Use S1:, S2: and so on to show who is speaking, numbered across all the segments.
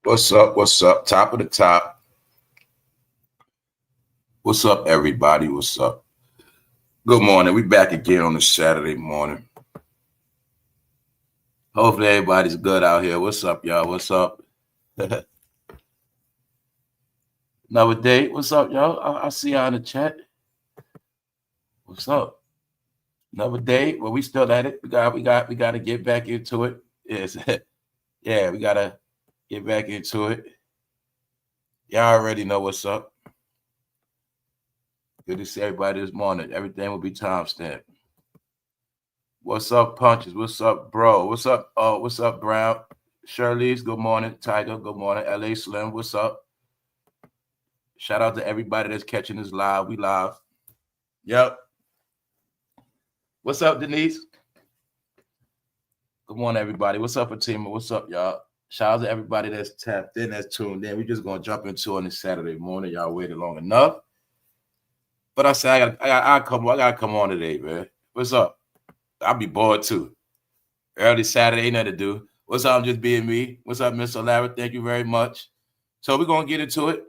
S1: What's up? What's up? Top of the top. What's up, everybody? What's up? Good morning. We back again on a Saturday morning. Hopefully everybody's good out here. What's up, y'all? What's up? Another day. What's up, y'all? I see y'all in the chat. What's up? Another day. Well, we still at it. We got to get back into it. Yes. Yeah, we gotta get back into it. Y'all already know what's up. Good to see everybody this morning. Everything will be timestamped. What's up, Punches? What's up, bro? What's up? Oh, what's up, Brown? Shirley's, good morning. Tiger, good morning. LA Slim, what's up? Shout out to everybody that's catching this live. We live. Yep. What's up, Denise? Good morning, everybody. What's up, Fatima? What's up, y'all? Shout out to everybody that's tapped in, that's tuned in. We're just going to jump into on this Saturday morning. Y'all waited long enough. But I said, I got to come on today, man. What's up? I'll be bored, too. Early Saturday, ain't nothing to do. What's up? I'm just being me. What's up, Mr. Lara? Thank you very much. So we're going to get into it.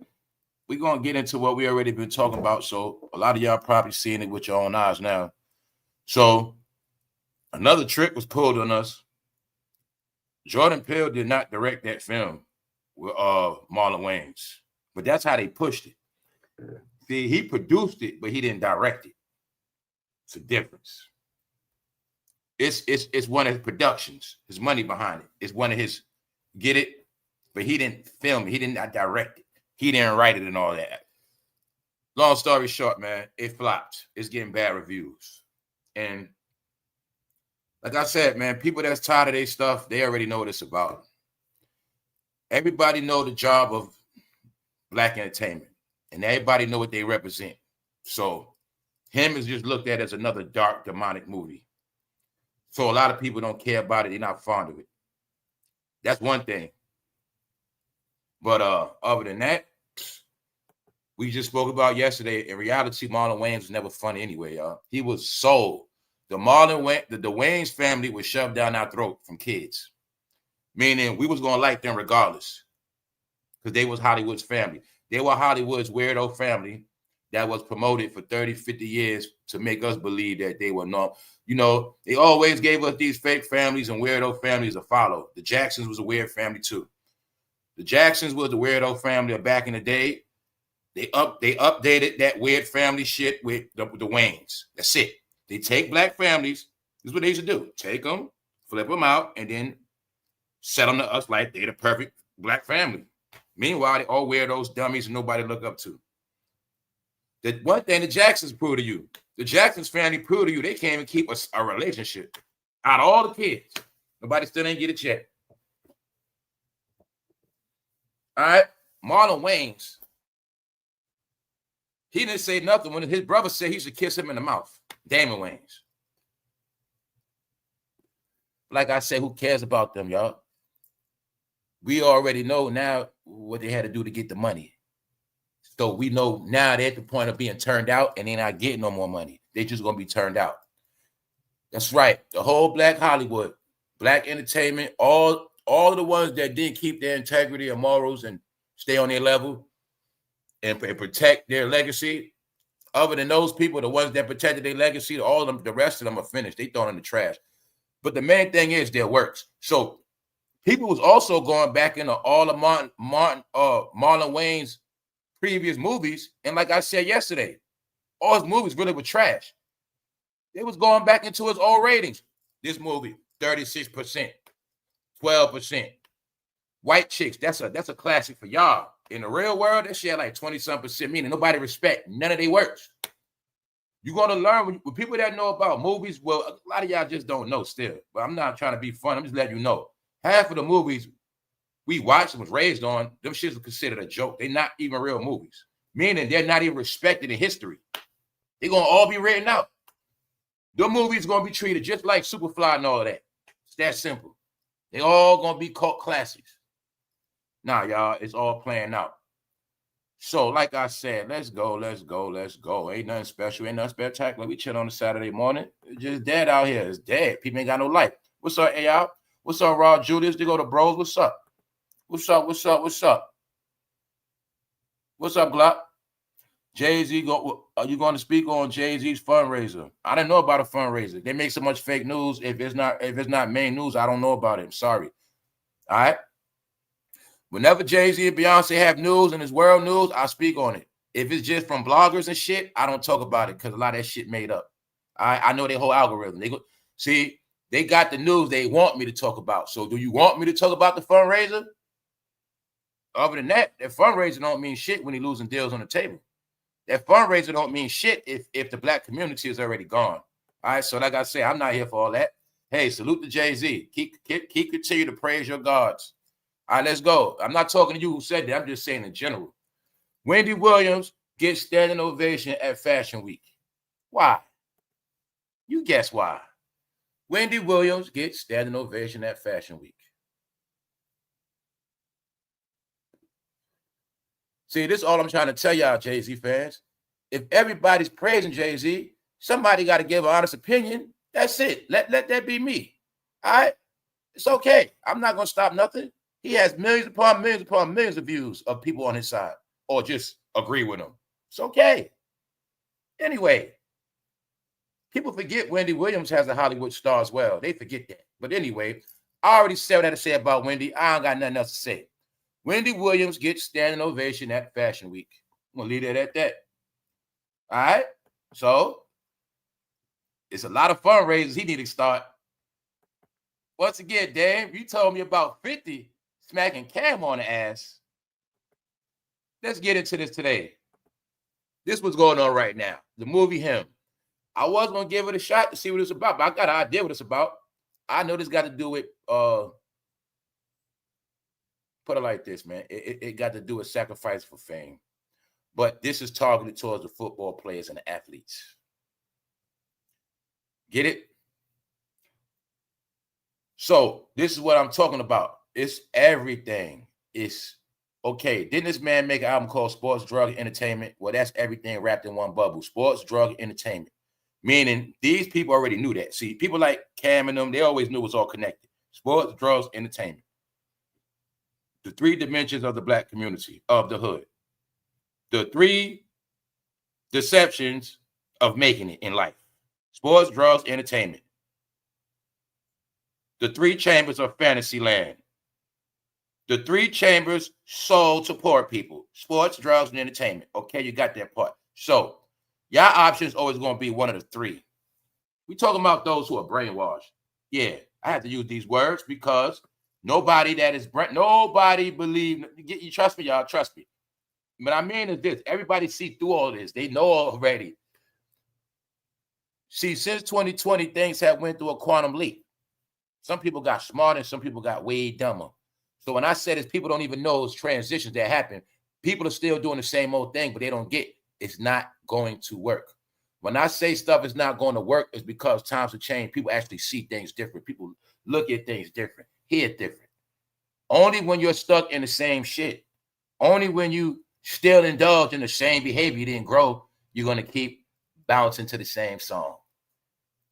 S1: We're going to get into what we already been talking about. So a lot of y'all probably seeing it with your own eyes now. So another trick was pulled on us. Jordan Peele did not direct that film with Marlon Wayans, but that's how they pushed it. See, he produced it, but he didn't direct it. It's a difference. It's one of his productions. His money behind it. It's one of his, get it? But he didn't film it. He did not direct it. He didn't write it and all that. Long story short, man, it flopped. It's getting bad reviews. And like I said, man, people that's tired of their stuff, they already know what it's about. Everybody know the job of black entertainment, and everybody know what they represent. So him is just looked at as another dark, demonic movie. So a lot of people don't care about it. They're not fond of it. That's one thing. But other than that, we just spoke about yesterday. In reality, Marlon Wayans was never funny anyway, y'all. He was sold. The Wayans family was shoved down our throat from kids, meaning we was going to like them regardless because they was Hollywood's family. They were Hollywood's weirdo family that was promoted for 30, 50 years to make us believe that they were not. You know, they always gave us these fake families and weirdo families to follow. The Jacksons was a weird family too. The Jacksons was the weirdo family back in the day. They updated that weird family shit with the Wayans. That's it. They take black families. This is what they used to do. Take them, flip them out, and then set them to us like they're the perfect black family. Meanwhile, they all weirdos, dummies, and nobody to look up to. The one thing the Jacksons proved to you, the Jacksons family proved to you, they can't even keep a relationship. Out of all the kids, nobody still ain't get a check. All right, Marlon Wayans, he didn't say nothing when his brother said he should kiss him in the mouth. Damon Wayans. Like I said, who cares about them, y'all? We already know now what they had to do to get the money. So we know now they're at the point of being turned out and they're not getting no more money. They're just going to be turned out. That's right. The whole black Hollywood, black entertainment, all of the ones that didn't keep their integrity and morals and stay on their level and protect their legacy. Other than those people, the ones that protected their legacy, all of them, the rest of them are finished. They thrown in the trash. But the main thing is their works. So people was also going back into all of Marlon Wayans' previous movies. And like I said yesterday, all his movies really were trash. They was going back into his old ratings. This movie, 36%, 12%. White Chicks, that's a classic for y'all. In the real world, that shit like 20-something%, meaning nobody respect none of their works. You're going to learn with people that know about movies. Well, a lot of y'all just don't know still. But I'm not trying to be fun. I'm just letting you know. Half of the movies we watched and was raised on, them shits are considered a joke. They're not even real movies. Meaning they're not even respected in history. They're going to all be written out. The movies going to be treated just like Superfly and all of that. It's that simple. They all going to be cult classics. Nah, y'all, it's all playing out. So, like I said, let's go. Ain't nothing special, ain't nothing spectacular. We chill on a Saturday morning. It's just dead out here. It's dead. People ain't got no life. What's up, y'all? What's up, Raw Julius? They go to bros. What's up? What's up? What's up? What's up? What's up, Glock? Jay-Z, are you going to speak on Jay-Z's fundraiser? I didn't know about a fundraiser. They make so much fake news. If it's not main news, I don't know about it. I'm sorry. All right. Whenever Jay-Z and Beyonce have news and it's world news, I speak on it. If it's just from bloggers and shit, I don't talk about it because a lot of that shit made up. I know their whole algorithm. They got the news they want me to talk about. So do you want me to talk about the fundraiser? Other than that, that fundraiser don't mean shit when he's losing deals on the table. That fundraiser don't mean shit if the black community is already gone. All right, so like I say, I'm not here for all that. Hey, salute to Jay-Z. Keep continue to praise your gods. All right, let's go. I'm not talking to you who said that. I'm just saying in general. Wendy Williams gets standing ovation at Fashion Week. Why? You guess why. Wendy Williams gets standing ovation at Fashion Week. See, this is all I'm trying to tell y'all, Jay-Z fans. If everybody's praising Jay-Z, somebody got to give an honest opinion. That's it. Let that be me. All right? It's okay. I'm not going to stop nothing. He has millions upon millions of views of people on his side or just agree with him. It's okay. Anyway, people forget Wendy Williams has a Hollywood star as well. They forget that. But anyway, I already said what I had to say about Wendy. I don't got nothing else to say. Wendy Williams gets standing ovation at Fashion Week. I'm going to leave it at that. All right? So, it's a lot of fundraisers he need to start. Once again, Dave, you told me about 50 smacking Cam on the ass. Let's get into this today. This is what's going on right now. The movie Him. I was going to give it a shot to see what it's about, but I got an idea what it's about. I know this got to do with... Put it like this, man. It got to do with sacrifice for fame. But this is targeted towards the football players and the athletes. Get it? So this is what I'm talking about. It's everything. It's, okay, didn't this man make an album called Sports, Drug, Entertainment? Well, that's everything wrapped in one bubble. Sports, drug, entertainment. Meaning these people already knew that. See, people like Cam and them, they always knew it was all connected. Sports, drugs, entertainment. The three dimensions of the black community, of the hood. The three deceptions of making it in life. Sports, drugs, entertainment. The three chambers of fantasy land. The three chambers sold to poor people. Sports, drugs, and entertainment. Okay, you got that part. So, your option is always going to be one of the three. We talking about those who are brainwashed. Yeah, I have to use these words because nobody believe. You trust me, y'all. Trust me. But I mean is this: everybody see through all this. They know already. See, since 2020, things have went through a quantum leap. Some people got smarter, and some people got way dumber. So when I say this, people don't even know those transitions that happen. People are still doing the same old thing, but they don't get it's not going to work. When I say stuff is not going to work, it's because times have changed. People actually see things different. People look at things different, hear it different. Only when you're stuck in the same shit, only when you still indulge in the same behavior, you didn't grow, you're going to keep bouncing to the same song.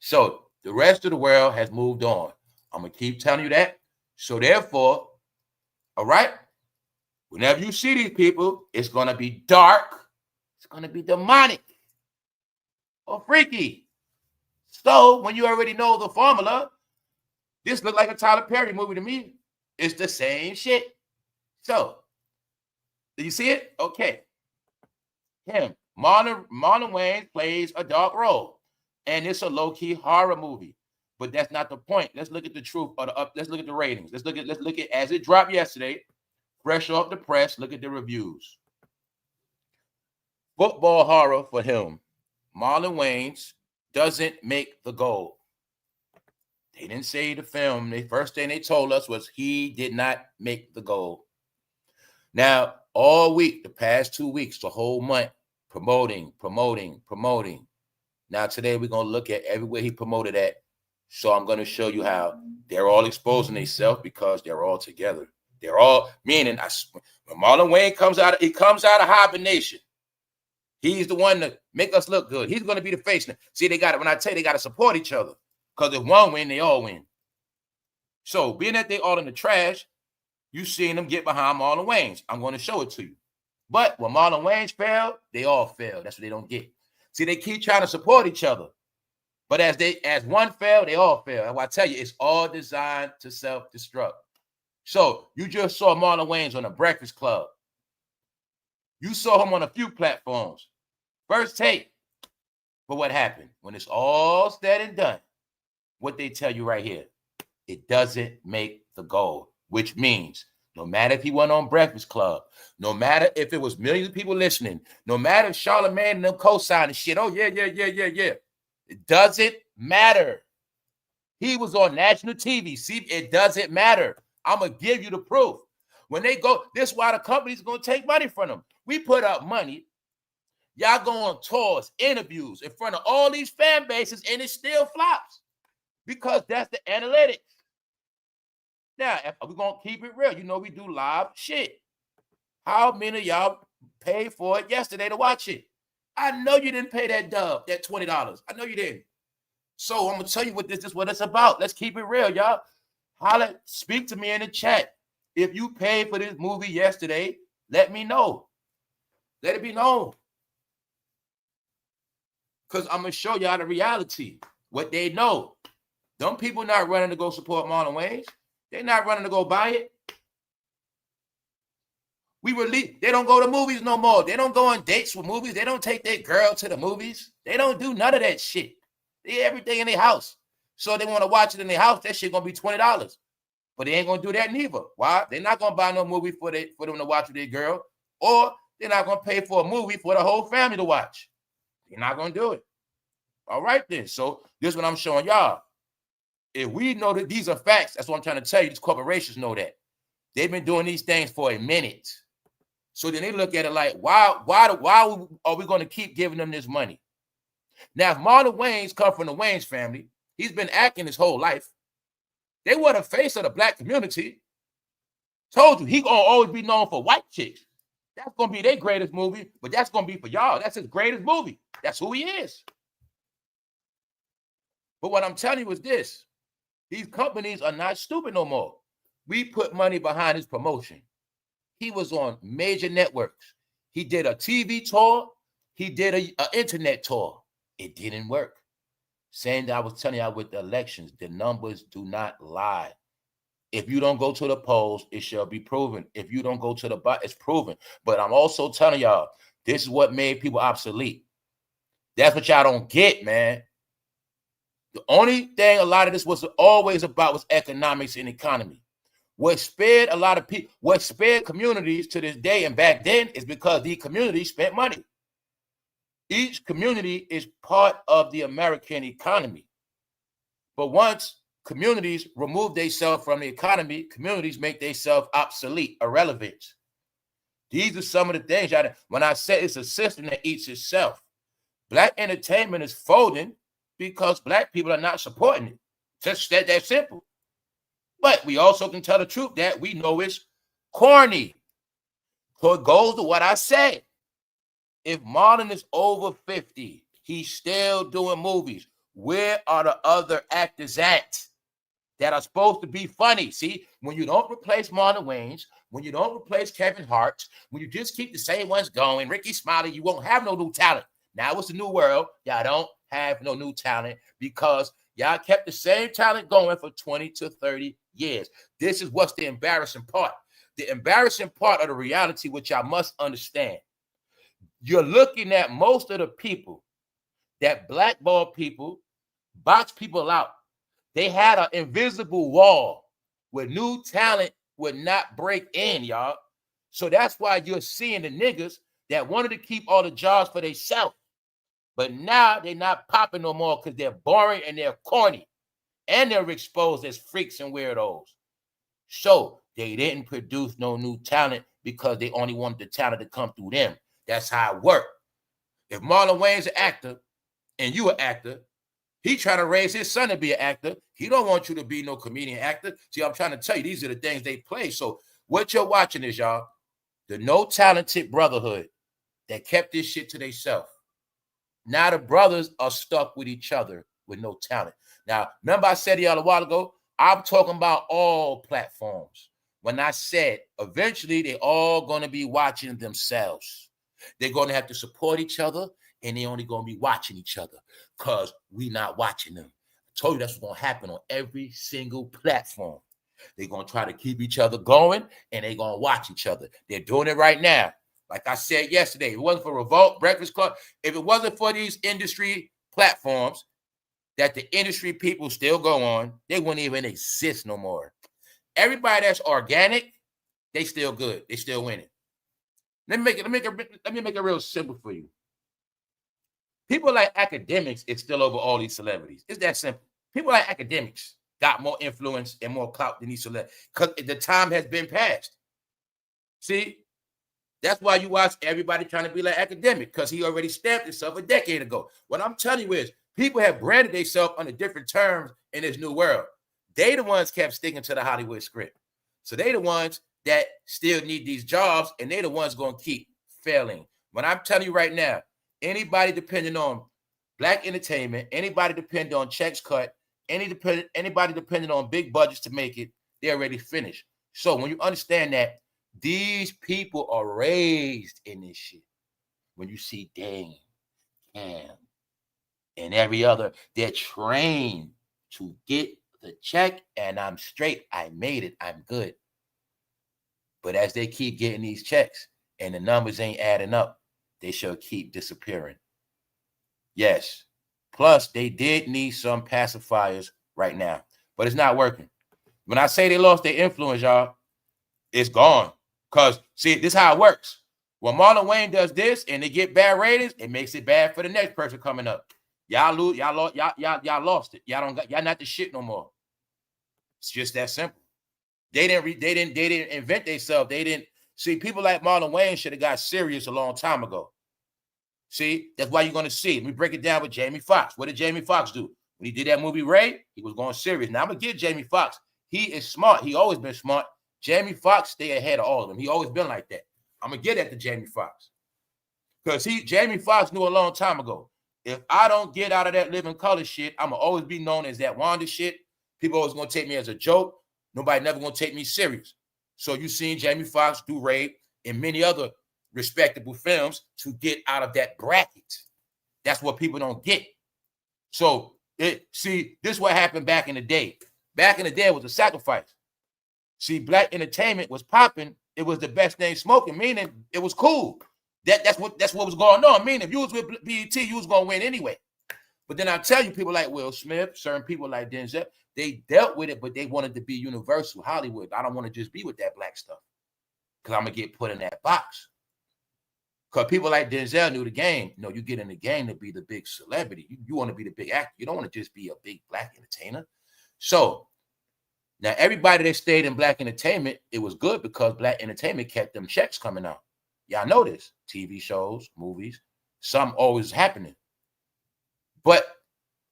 S1: So the rest of the world has moved on. I'm going to keep telling you that. So therefore, all right, whenever you see these people, it's going to be dark. It's going to be demonic or freaky. So when you already know the formula, this looks like a Tyler Perry movie to me. It's the same shit. So, do you see it? Okay. Him. Marlon Wayans plays a dark role. And it's a low-key horror movie. But that's not the point. Let's look at the truth. Let's look at the ratings. Let's look at as it dropped yesterday. Fresh off the press. Look at the reviews. Football horror for him. Marlon Wayans doesn't make the goal. They didn't say the film. The first thing they told us was he did not make the goal. Now, all week, the past 2 weeks, the whole month, promoting. Now, today, we're going to look at everywhere he promoted at. So I'm going to show you how they're all exposing themselves because they're all together. They're all, meaning, when Marlon Wayans comes out of hibernation. He's the one to make us look good. He's going to be the face. See, they got it. When I tell you, they got to support each other. Because if one win, they all win. So being that they all in the trash, You seen them get behind Marlon Wayans. I'm going to show it to you. But when Marlon Wayans failed, they all failed. That's what they don't get. See, they keep trying to support each other. But as one fail, they all fail. And I tell you, it's all designed to self-destruct. So you just saw Marlon Wayans on the Breakfast Club. You saw him on a few platforms. First take. But what happened? When it's all said and done, what they tell you right here, it doesn't make the goal, which means no matter if he went on Breakfast Club, no matter if it was millions of people listening, no matter if Charlamagne and them co-signing shit, oh, yeah. It doesn't matter. He was on national TV. See, it doesn't matter. I'm going to give you the proof. When they go, this is why the company's going to take money from them. We put up money. Y'all go on tours, interviews in front of all these fan bases, and it still flops because that's the analytics. Now, if we're going to keep it real, you know we do live shit. How many of y'all paid for it yesterday to watch it? I know you didn't pay that dub, that $20. I know you didn't. So I'm going to tell you what this is, what it's about. Let's keep it real, y'all. Holla, speak to me in the chat. If you paid for this movie yesterday, let me know. Let it be known. Because I'm going to show y'all the reality, what they know. Them people not running to go support Marlon Wayans. They're not running to go buy it. They don't go to movies no more. They don't go on dates with movies. They don't take their girl to the movies. They don't do none of that shit. They everything in their house. So they want to watch it in their house. That shit going to be $20. But they ain't going to do that neither. Why? They're not going to buy no movie for them to watch with their girl. Or they're not going to pay for a movie for the whole family to watch. They're not going to do it. All right then. So this is what I'm showing y'all. If we know that these are facts, that's what I'm trying to tell you. These corporations know that. They've been doing these things for a minute. So then they look at it like, why are we going to keep giving them this money? Now, if Marlon Wayans come from the Wayans family, he's been acting his whole life. They were the face of the black community. Told you, he going to always be known for white chicks. That's going to be their greatest movie, but that's going to be for y'all. That's his greatest movie. That's who he is. But what I'm telling you is this. These companies are not stupid no more. We put money behind his promotion. He was on major networks. He did a TV tour. He did an internet tour. It didn't work. Saying that I was telling y'all with the elections, the numbers do not lie. If you don't go to the polls, it shall be proven. If you don't go to the bot, it's proven. But I'm also telling y'all, this is what made people obsolete. That's what y'all don't get, man. The only thing a lot of this was always about was economics and economy. What spared a lot of people, what spared communities to this day and back then is because these communities spent money. Each community is part of the American economy. But once communities remove themselves from the economy, communities make themselves obsolete, irrelevant. These are some of the things, when I say it's a system that eats itself. Black entertainment is folding because black people are not supporting it. Just that simple. But we also can tell the truth that we know it's corny. So it goes to what I said. If Marlon is over 50, he's still doing movies. Where are the other actors at that are supposed to be funny? See, when you don't replace Marlon Wayans, when you don't replace Kevin Hart, when you just keep the same ones going, Ricky Smiley, you won't have no new talent. Now it's a new world. Y'all don't have no new talent because y'all kept the same talent going for 20 to 30 years. This is what's the embarrassing part. The embarrassing part of the reality, which y'all must understand. You're looking at most of the people that blackball people, box people out. They had an invisible wall where new talent would not break in, y'all. So that's why you're seeing the niggas that wanted to keep all the jobs for themselves. But now they're not popping no more because they're boring and they're corny. And they're exposed as freaks and weirdos. So they didn't produce no new talent because they only wanted the talent to come through them. That's how it worked. If Marlon Wayans an actor and you an actor, he trying to raise his son to be an actor. He don't want you to be no comedian actor. See, I'm trying to tell you, these are the things they play. So what you're watching is, y'all, the no talented brotherhood that kept this shit to themselves. Now the brothers are stuck with each other with no talent. Now, remember I said to y'all a while ago, I'm talking about all platforms. when I said eventually they all going to be watching themselves. They're going to have to support each other, and they only going to be watching each other because we not watching them. I told you that's what's going to happen on every single platform. They're going to try to keep each other going, and they're going to watch each other. They're doing it right now. Like I said yesterday, if it wasn't for Revolt, Breakfast Club, if it wasn't for these industry platforms that the industry people still go on, they wouldn't even exist no more. Everybody that's organic, they still good. They still winning. Let me make it real simple for you. People like academics is still over all these celebrities. It's that simple. People like academics got more influence and more clout than these celebrities because the time has been passed. See, that's why you watch everybody trying to be like academic because he already stamped himself a decade ago. What I'm telling you is people have branded themselves under different terms in this new world. They the ones kept sticking to the Hollywood script. So they the ones that still need these jobs, and they the ones going to keep failing. When I'm telling you right now, anybody depending on black entertainment, anybody depending on checks cut, anybody depending on big budgets to make it, they're already finished. So when you understand that these people are raised in this shit, when you see Dame, Cam, and every other, they're trained to get the check, and I'm straight. I made it. I'm good. But as they keep getting these checks and the numbers ain't adding up, they shall keep disappearing. Yes. Plus, they did need some pacifiers right now, but it's not working. When I say they lost their influence, y'all, it's gone. Because, see, this is how it works. When Marlon Wayne does this and they get bad ratings, it makes it bad for the next person coming up. Y'all lose, y'all lost it. Y'all not the shit no more. It's just that simple. They didn't invent themselves. They didn't see people like Marlon Wayne should have got serious a long time ago. See, that's why you're gonna see. Let me break it down with Jamie Foxx. What did Jamie Foxx do? When he did that movie Ray, he was going serious. Now I'm gonna give Jamie Foxx. He is smart. He always been smart. Jamie Foxx stay ahead of all of them. He always been like that. I'm gonna get that to Jamie Foxx. Because Jamie Foxx knew a long time ago. If I don't get out of that living color shit, I'm gonna always be known as that Wanda shit. People always gonna take me as a joke. Nobody never gonna take me serious. So you seen Jamie Foxx do Ray and many other respectable films to get out of that bracket. That's what people don't get. So see, this is what happened back in the day. Back in the day, it was a sacrifice. See, black entertainment was popping. It was the best thing smoking, meaning it was cool. That's what was going on. Meaning if you was with BET, you was gonna win anyway. But then I tell you, people like Will Smith, certain people like Denzel, they dealt with it, but they wanted to be universal Hollywood. I don't want to just be with that black stuff because I'm going to get put in that box. Because people like Denzel knew the game. You know, you get in the game to be the big celebrity. You want to be the big actor. You don't want to just be a big black entertainer. So now everybody that stayed in black entertainment, it was good because black entertainment kept them checks coming out. Y'all know this. TV shows, movies, something always happening. But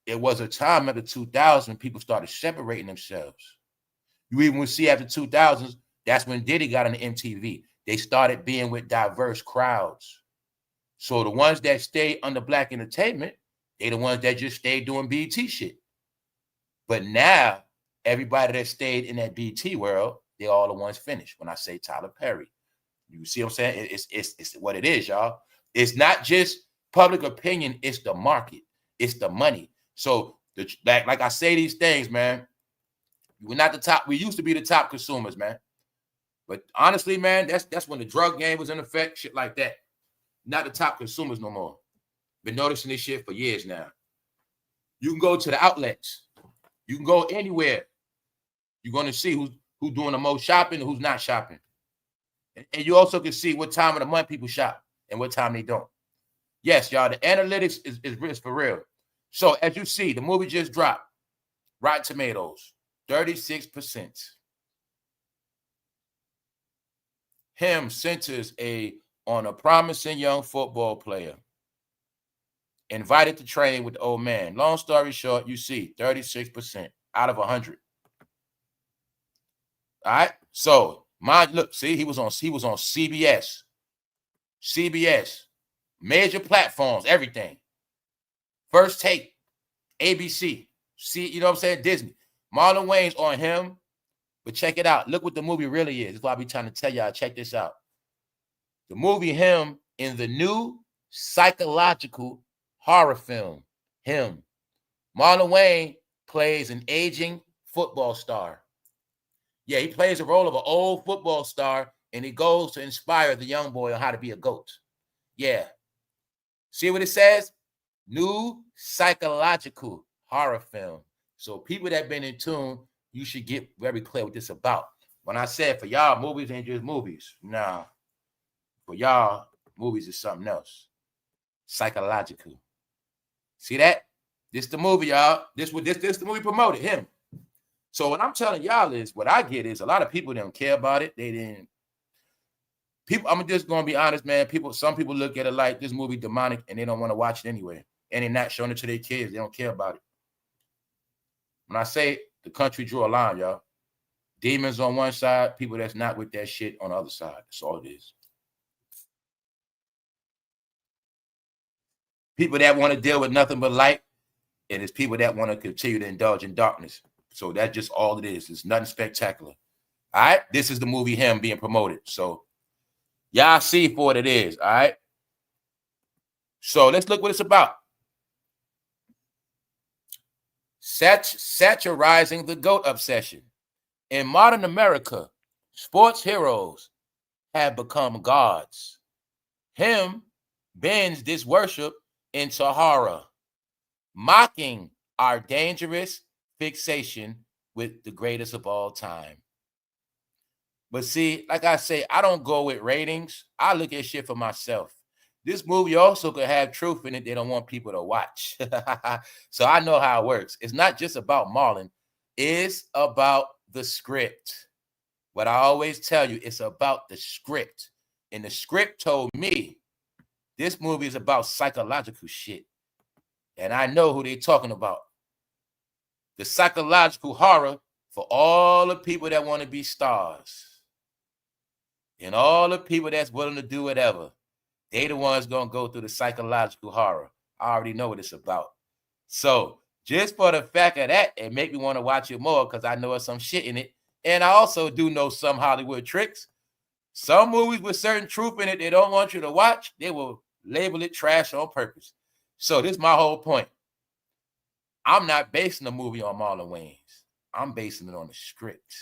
S1: it was a time after 2000 people started separating themselves. You even will see after 2000s, that's when Diddy got on the MTV. They started being with diverse crowds. So the ones that stayed under black entertainment, they the ones that just stayed doing BET shit. But now, everybody that stayed in that BET world, they all the ones finished. When I say Tyler Perry, you see what I'm saying? It's what it is, y'all. It's not just public opinion. It's the market. It's the money. So, like I say these things, man, we're not the top. We used to be the top consumers, man. But honestly, man, that's when the drug game was in effect, shit like that. Not the top consumers no more. Been noticing this shit for years now. You can go to the outlets. You can go anywhere. You're going to see who's doing the most shopping and who's not shopping. And you also can see what time of the month people shop and what time they don't. Yes, y'all, the analytics is for real. So as you see, the movie just dropped. Rotten Tomatoes, 36%. Him centers on a promising young football player. Invited to train with the old man. Long story short, you see 36% out of 100. All right. So look, see, he was on CBS. Major platforms, everything. First Take, ABC. See, you know what I'm saying? Disney. Marlon Wayans on him. But check it out. Look what the movie really is. That's why I be trying to tell y'all. Check this out. The movie Him in the new psychological horror film, Him. Marlon Wayans plays an aging football star. Yeah, he plays the role of an old football star, and he goes to inspire the young boy on how to be a GOAT. Yeah. See what it says? New psychological horror film. So people that been in tune, you should get very clear what this about. When I said for y'all, movies ain't just movies. Nah. For y'all, movies is something else. Psychological. See that? This the movie, y'all. This the movie promoted, Him. So what I'm telling y'all is, what I get is a lot of people don't care about it. They didn't. People, I'm just gonna be honest, man. Some people look at it like this movie demonic and they don't want to watch it anyway. And they're not showing it to their kids. They don't care about it. When I say the country drew a line, y'all. Demons on one side, people that's not with that shit on the other side. That's all it is. People that want to deal with nothing but light, and it's people that want to continue to indulge in darkness. So that's just all it is. It's nothing spectacular. All right? This is the movie Him being promoted. So y'all see for what it is. All right? So let's look what it's about. Satirizing the GOAT obsession. In modern America, sports heroes have become gods. Him bends this worship into horror, mocking our dangerous fixation with the greatest of all time. But see, like I say, I don't go with ratings. I look at shit for myself. This movie also could have truth in it they don't want people to watch. So I know how it works. It's not just about Marlon. It's about the script. What I always tell you, it's about the script. And the script told me this movie is about psychological shit. And I know who they're talking about. The psychological horror for all the people that want to be stars. And all the people that's willing to do whatever. They the ones going to go through the psychological horror. I already know what it's about. So just for the fact of that, it make me want to watch it more because I know there's some shit in it. And I also do know some Hollywood tricks. Some movies with certain truth in it they don't want you to watch, they will label it trash on purpose. So this is my whole point. I'm not basing the movie on Marlon Wayans. I'm basing it on the script.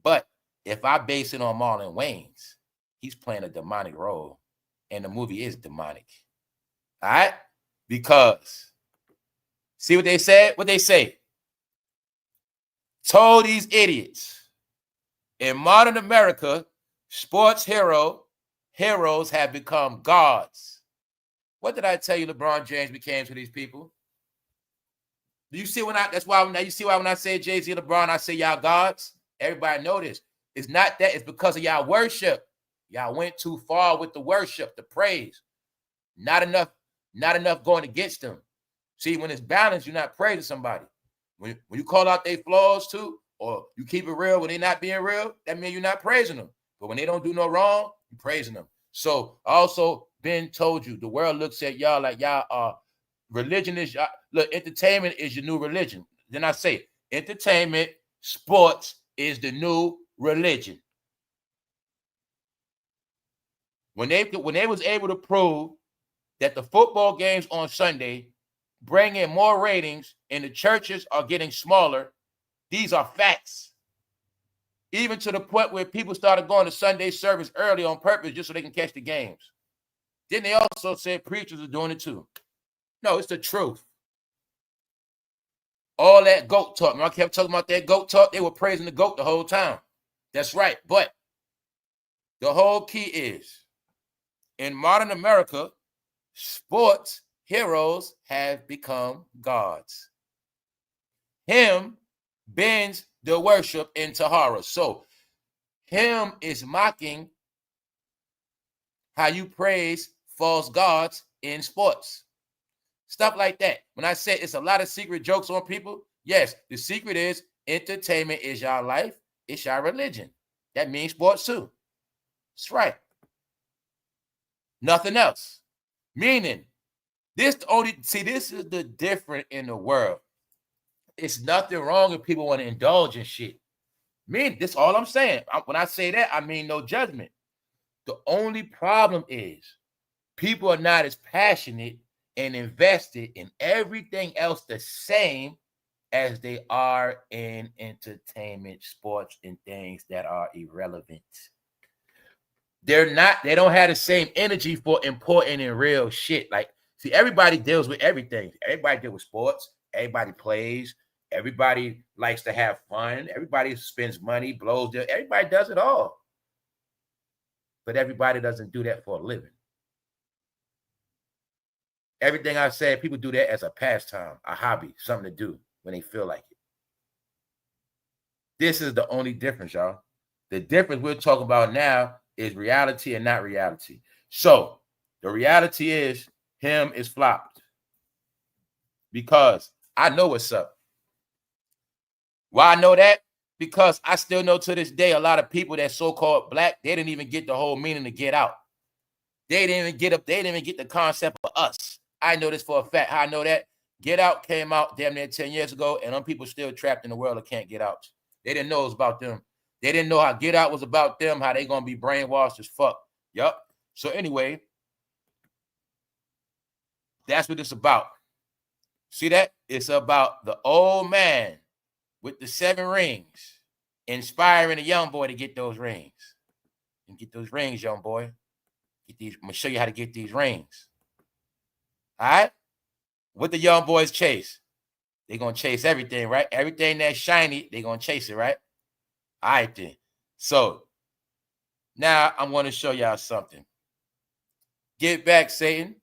S1: But if I base it on Marlon Wayans, he's playing a demonic role. And the movie is demonic. All right? Because, see what they said? What they say? Told these idiots, in modern America, sports heroes have become gods. What did I tell you LeBron James became to these people? Do you see when I say Jay-Z and LeBron, I say y'all gods? Everybody know this. It's not that, it's because of y'all worship. Y'all went too far with the worship, the praise. Not enough going against them. See, when it's balanced, you're not praising somebody. When you call out their flaws too, or you keep it real when they're not being real, that means you're not praising them. But when they don't do no wrong, you're praising them. So also, Ben told you, the world looks at y'all like y'all are, religion is, look, entertainment is your new religion. Then I say, entertainment, sports is the new religion. When they was able to prove that the football games on Sunday bring in more ratings and the churches are getting smaller, these are facts. Even to the point where people started going to Sunday service early on purpose just so they can catch the games. Then they also said preachers are doing it too. No, it's the truth. All that GOAT talk. When I kept talking about that GOAT talk, they were praising the GOAT the whole time. That's right. But the whole key is, in modern America, sports heroes have become gods. Him bends the worship into horror. So him is mocking how you praise false gods in sports. Stuff like that. When I say it's a lot of secret jokes on people, yes, the secret is entertainment is your life, it's your religion. That means sports too. That's right. Nothing else. Meaning, this is the different in the world. It's nothing wrong if people want to indulge in shit. This all I'm saying. When I say that, I mean no judgment. The only problem is people are not as passionate and invested in everything else the same as they are in entertainment, sports, and things that are irrelevant. They don't have the same energy for important and real shit. Like, see, everybody deals with everything. Everybody deals with sports. Everybody plays. Everybody likes to have fun. Everybody spends money, blows their, everybody does it all. But everybody doesn't do that for a living. Everything I said, people do that as a pastime, a hobby, something to do when they feel like it. This is the only difference, y'all. The difference we're talking about now is reality and not reality. So the reality is him is flopped because I know what's up. Why I know that? Because I still know to this day a lot of people that so-called black, they didn't even get the whole meaning to Get Out. They didn't even get up. They didn't even get the concept of us. I know this for a fact. How I know that? Get Out came out damn near 10 years ago, and them people still trapped in the world that can't get out. They didn't know it was about them. They didn't know how Get Out was about them, how they gonna be brainwashed as fuck. Yup. So anyway, that's what it's about. See that? It's about the old man with the 7 rings, inspiring a young boy to get those rings. And get those rings, young boy. Get these. I'm gonna show you how to get these rings. All right? What the young boys chase? They're gonna chase everything, right? Everything that's shiny, they're gonna chase it, right? All right, then. So now I'm gonna show y'all something. Get back, Satan.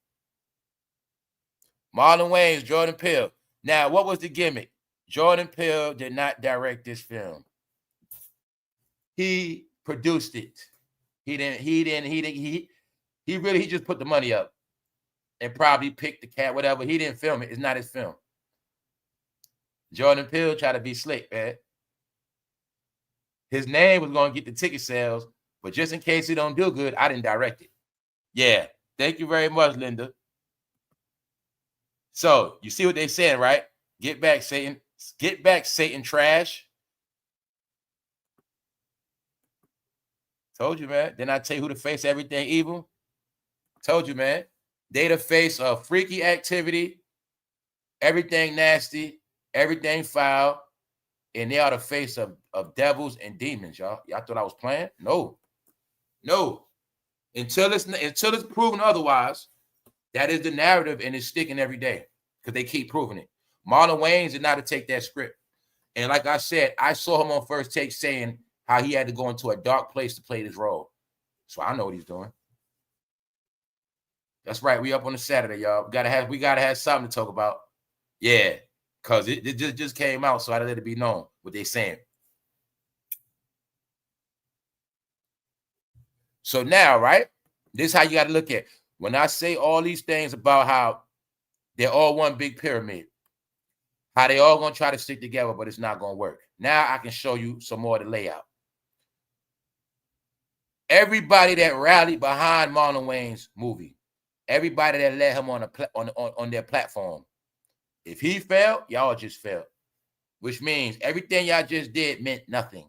S1: Marlon Wayans, Jordan Peele. Now, what was the gimmick? Jordan Peele did not direct this film. He produced it. He just put the money up and probably picked the cat, whatever. He didn't film it. It's not his film. Jordan Peele tried to be slick, man. His name was going to get the ticket sales, but just in case it don't do good, I didn't direct it. Yeah. Thank you very much, Linda. So you see what they're saying, right? Get back, Satan. Get back, Satan trash. Told you, man. Didn't I tell you who the face of everything evil? Told you, man. They the face of freaky activity, everything nasty, everything foul, and they are the face of devils and demons, y'all. Y'all thought I was playing? No. No. Until it's proven otherwise, that is the narrative, and it's sticking every day because they keep proving it. Marlon Wayans did not take that script. And like I said, I saw him on First Take saying how he had to go into a dark place to play this role. So I know what he's doing. That's right. We up on a Saturday, y'all. We gotta have something to talk about. Yeah, because it just came out, so I let it be known what they're saying. So now, right? This is how you got to look at it. When I say all these things about how they're all one big pyramid, how they all gonna try to stick together, but it's not gonna work. Now I can show you some more of the layout. Everybody that rallied behind Marlon Wayans' movie, everybody that let him on their platform, if he failed, y'all just failed, which means everything y'all just did meant nothing.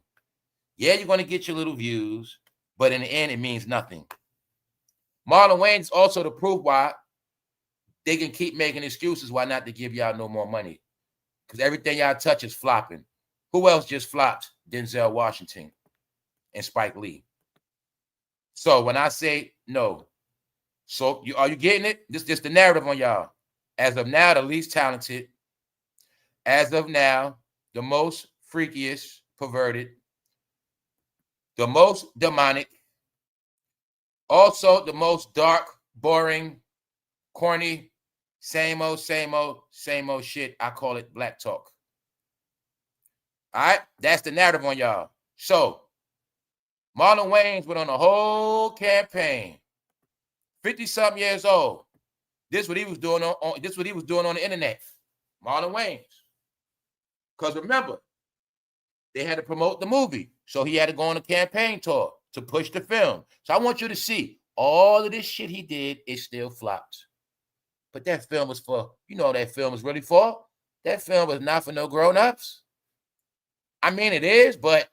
S1: Yeah, you're gonna get your little views, but in the end, it means nothing. Marlon Wayans also the proof why they can keep making excuses why not to give y'all no more money. Because everything y'all touch is flopping. Who else just flopped? Denzel Washington and Spike Lee. So when I say no, so are you getting it? This is the narrative on y'all. As of now, the least talented. As of now, the most freakiest, perverted. The most demonic. Also, the most dark, boring, corny, same old shit. I call it black talk. All right? That's the narrative on y'all. So, Marlon Wayans went on a whole campaign. 50-something years old. This is what he was doing on the internet. Marlon Wayans. Because remember, they had to promote the movie. So he had to go on a campaign tour to push the film. So I want you to see all of this shit he did, it still flopped. But that film was for, you know, that film was really for? That film was not for no grown-ups. I mean, it is, but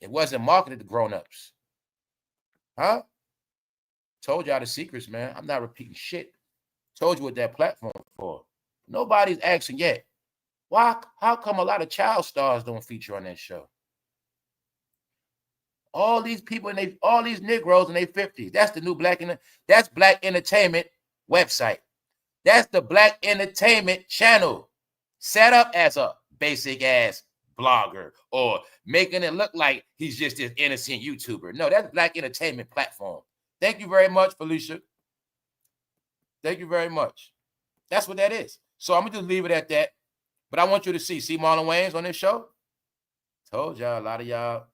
S1: It wasn't marketed to grown-ups. Huh? Told y'all the secrets, man. I'm not repeating shit. Told you what that platform is for. Nobody's asking yet. Why? How come a lot of child stars don't feature on that show? All these people and all these Negroes in their 50s. That's the new that's Black Entertainment website. That's the Black Entertainment channel, set up as a basic ass blogger or making it look like he's just this innocent YouTuber. No, that's Black Entertainment platform. Thank you very much, Felicia. Thank you very much. That's what that is. So I'm gonna just leave it at that. But I want you to see Marlon Wayans on this show. Told y'all, a lot of y'all,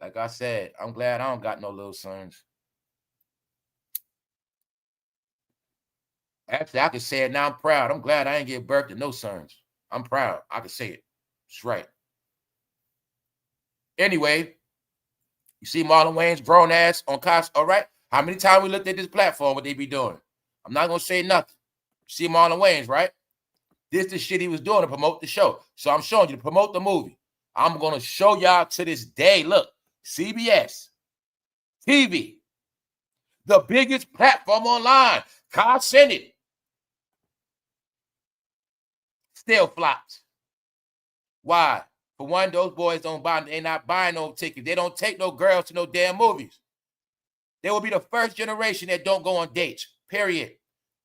S1: like I said, I'm glad I don't got no little sons. Actually, I can say it now. I'm proud. I'm glad I ain't give birth to no sons. I'm proud. I can say it. That's right. Anyway, you see Marlon Wayans grown ass on cost. All right. How many times we looked at this platform, what they be doing? I'm not gonna say nothing. You see Marlon Wayans, right? This is the shit he was doing to promote the show. So I'm showing you to promote the movie. I'm gonna show y'all to this day. Look, CBS TV, the biggest platform online, kaicenat, still flopped. Why? For one, those boys don't buy, they're not buying no tickets. They don't take no girls to no damn movies. They will be the first generation that don't go on dates, period.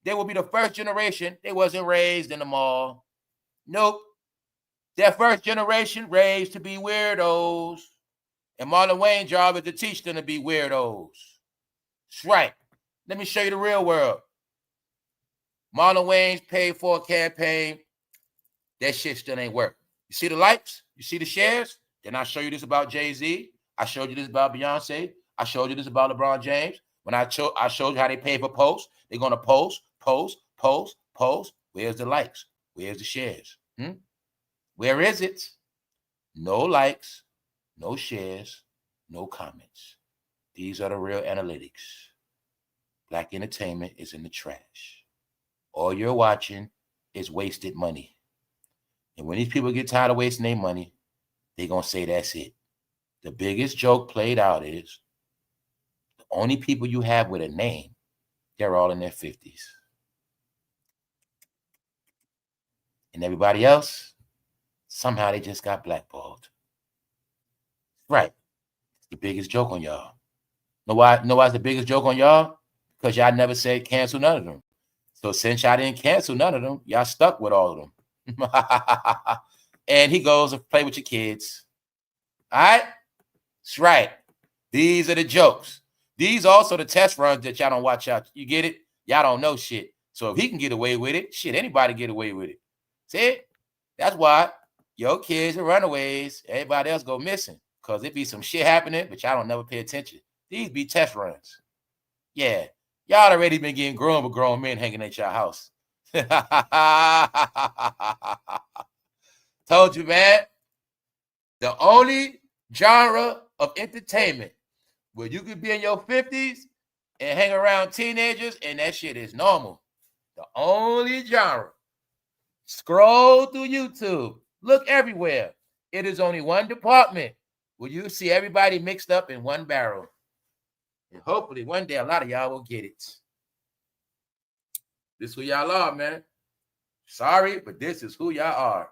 S1: They will be the first generation. They wasn't raised in the mall. Nope. Their first generation raised to be weirdos. And Marlon Wayans' job is to teach them to be weirdos. That's right. Let me show you the real world. Marlon Wayans paid for a campaign. That shit still ain't work. You see the likes? You see the shares? Then I show you this about Jay-Z. I showed you this about Beyonce. I showed you this about LeBron James. When I showed you how they pay for posts, they're going to post. Where's the likes? Where's the shares? Where is it? No likes, no shares, no comments. These are the real analytics. Black entertainment is in the trash. All you're watching is wasted money. And when these people get tired of wasting their money, they're going to say that's it. The biggest joke played out is the only people you have with a name, they're all in their 50s. And everybody else, somehow they just got blackballed. Right. It's the biggest joke on y'all. Know why it's the biggest joke on y'all? Because y'all never said cancel none of them. So since y'all didn't cancel none of them, y'all stuck with all of them. And he goes and play with your kids. All right? That's right. These are the jokes. These also the test runs that y'all don't watch out. You get it? Y'all don't know shit. So if he can get away with it, shit, anybody get away with it. See? That's why your kids are runaways. Everybody else go missing. Because it be some shit happening, but y'all don't never pay attention. These be test runs. Yeah. Y'all already been getting grown with grown men hanging at your house. Told you, man. The only genre of entertainment where you could be in your 50s and hang around teenagers and that shit is normal. The only genre. Scroll through YouTube. Look everywhere. It is only one department where you see everybody mixed up in one barrel. And hopefully one day a lot of y'all will get it. This is who y'all are, man. Sorry, but this is who y'all are.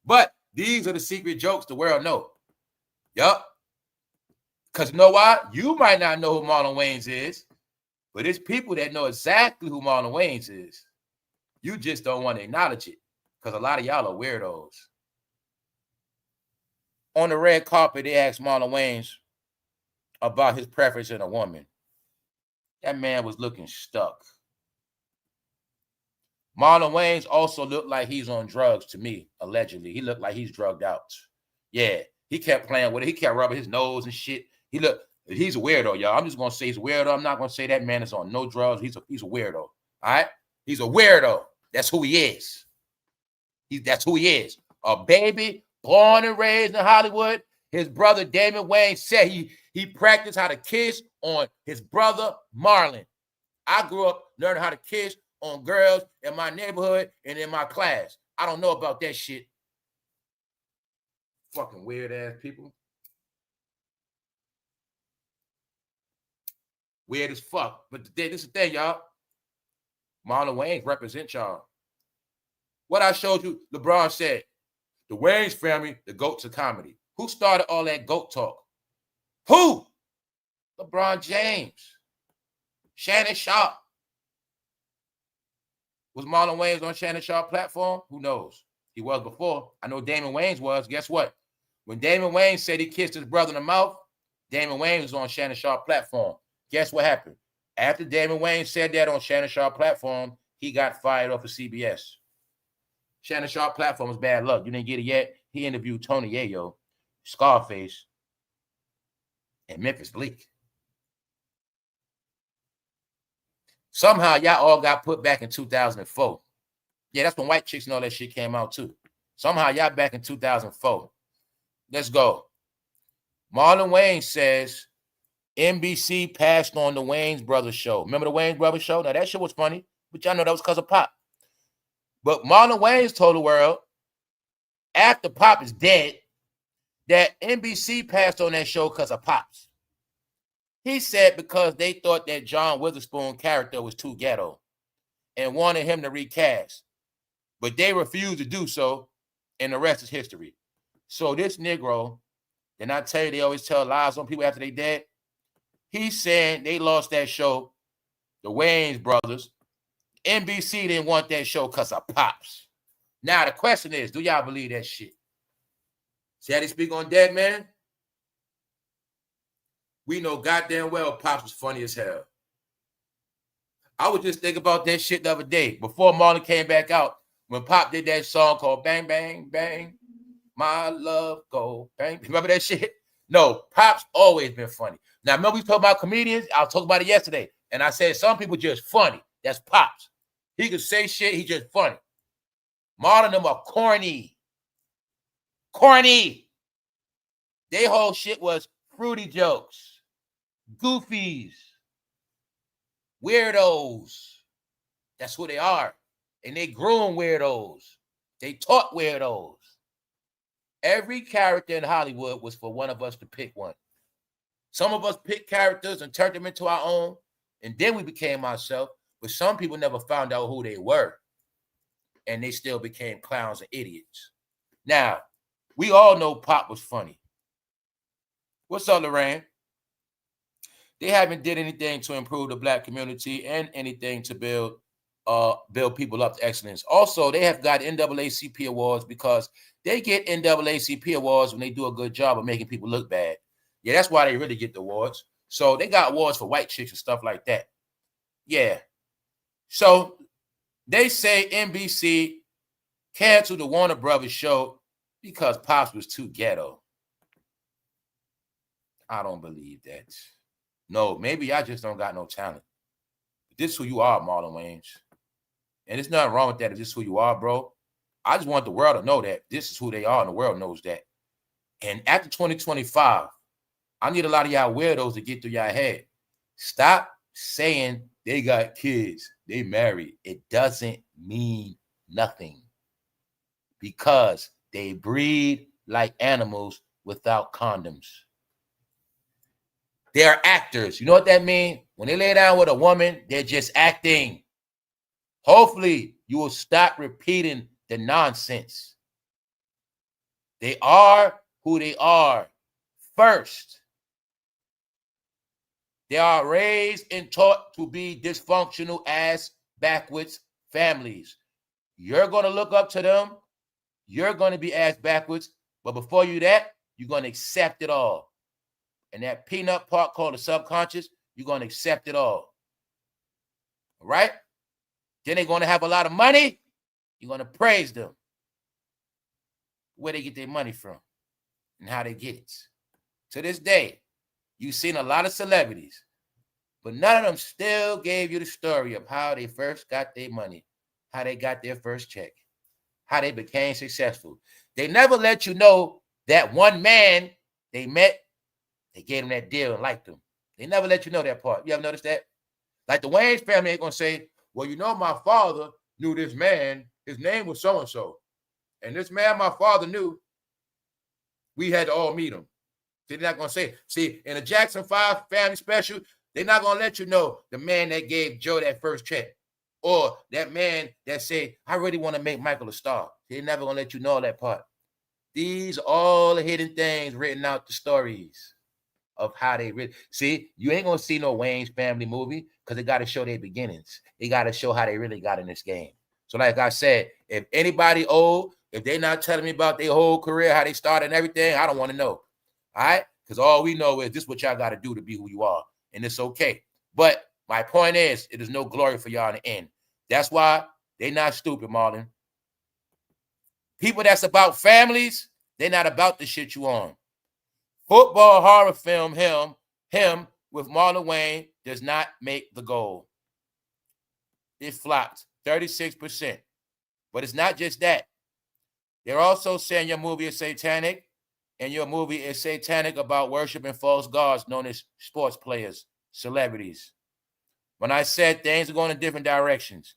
S1: But these are the secret jokes the world know. Yup. Because you know why? You might not know who Marlon Wayans is, but it's people that know exactly who Marlon Wayans is. You just don't want to acknowledge it because a lot of y'all are weirdos. On the red carpet, they asked Marlon Wayans about his preference in a woman. That man was looking stuck. Marlon Wayans also looked like he's on drugs to me, allegedly. He looked like he's drugged out. Yeah, he kept playing with it. He kept rubbing his nose and shit. He's a weirdo, y'all. I'm just going to say he's a weirdo. I'm not going to say that man is on no drugs. He's a weirdo, all right? He's a weirdo. That's who he is. That's who he is. A baby born and raised in Hollywood. His brother, Damon Wayans, said he practiced how to kiss on his brother, Marlon. I grew up learning how to kiss on girls in my neighborhood and in my class. I don't know about that shit. Fucking weird ass people. Weird as fuck. But this is the thing, y'all. Marlon Wayans represent y'all. What I showed you, LeBron said, the Wayans family, the GOATs of comedy. Who started all that GOAT talk? Who? LeBron James. Shannonsharpe. Was Marlon Wayans on Shannonsharpe platform? Who knows? He was before. I know Damon Wayans was. Guess what? When Damon Wayans said he kissed his brother in the mouth, Damon Wayans was on Shannonsharpe platform. Guess what happened? After Damon Wayans said that on Shannonsharpe platform, he got fired off of CBS. Shannonsharpe platform was bad luck. You didn't get it yet. He interviewed Tony Yayo, Scarface, and Memphis Bleak. Somehow y'all all got put back in 2004. Yeah, that's when White Chicks and all that shit came out too. Somehow y'all back in 2004. Let's go. Marlon Wayans says NBC passed on the Wayans Brothers show. Remember the Wayans Brothers show? Now that shit was funny, but y'all know that was because of Pop. But Marlon Wayans told the world after Pop is dead that NBC passed on that show because of Pops. He said because they thought that John Witherspoon character was too ghetto and wanted him to recast. But they refused to do so, and the rest is history. So this Negro, and I tell you, they always tell lies on people after they dead. He's saying they lost that show, the Wayans Brothers. NBC didn't want that show because of Pops. Now the question is, do y'all believe that shit? See how they speak on dead man? We know goddamn well Pops was funny as hell. I was just thinking about that shit the other day before Marlon came back out when Pop did that song called Bang, Bang, Bang, My Love Go Bang. Remember that shit? No, Pop's always been funny. Now, remember we talked about comedians? I was talking about it yesterday. And I said some people just funny. That's Pops. He could say shit. He just funny. Marlon them are corny. Corny. Their whole shit was fruity jokes, goofies, weirdos. That's who they are. And they groom weirdos. They taught weirdos. Every character in Hollywood was for one of us to pick one. Some of us picked characters and turned them into our own, and then we became ourselves. But some people never found out who they were, and they still became clowns and idiots. Now, we all know Pop was funny. What's up, Lorraine? They haven't did anything to improve the Black community and anything to build people up to excellence. Also, they have got NAACP awards because they get NAACP awards when they do a good job of making people look bad. Yeah, that's why they really get the awards. So they got awards for white chicks and stuff like that. Yeah. So they say NBC canceled the Warner Brothers show because Pops was too ghetto. I don't believe that. No, maybe I just don't got no talent. But this is who you are, Marlon Wayans. And there's nothing wrong with that if this is who you are, bro. I just want the world to know that this is who they are, and the world knows that. And after 2025, I need a lot of y'all weirdos to get through y'all head. Stop saying they got kids, they married. It doesn't mean nothing because they breed like animals without condoms. They're actors. You know what that means? When they lay down with a woman, they're just acting. Hopefully, you will stop repeating the nonsense. They are who they are first. They are raised and taught to be dysfunctional ass backwards families. You're going to look up to them. You're going to be ass backwards. But before you that, you're going to accept it all. And that peanut part called the subconscious, you're going to accept it all. All right? Then they're going to have a lot of money. You're going to praise them. Where they get their money from and how they get it. To this day, you've seen a lot of celebrities, but none of them still gave you the story of how they first got their money, how they got their first check, how they became successful. They never let you know that one man they met, they gave him that deal and liked him. They never let you know that part. You ever noticed that? Like the Wayans family ain't going to say, well, you know, my father knew this man. His name was so-and-so. And this man my father knew, we had to all meet him. They're not going to say it. See, in the Jackson 5 family special, They're not going to let you know the man that gave Joe that first check, or that man that said, I really want to make Michael a star. They're never going to let you know that part. These are all the hidden things written out the stories of how they really see. You ain't going to see no Wayans family movie because they got to show their beginnings. They got to show how they really got in this game. So like I said, if anybody old, if they're not telling me about their whole career, how they started and everything, I don't want to know. All right? Because all we know is this is what y'all got to do to be who you are. And it's okay. But my point is, it is no glory for y'all in the end. That's why they're not stupid, Marlon. People that's about families, they're not about the shit you on. Football horror film, him with Marlon Wayans does not make the goal. It flopped 36%. But it's not just that. They're also saying your movie is satanic, and your movie is satanic about worshiping false gods known as sports players, celebrities. When I said things are going in different directions,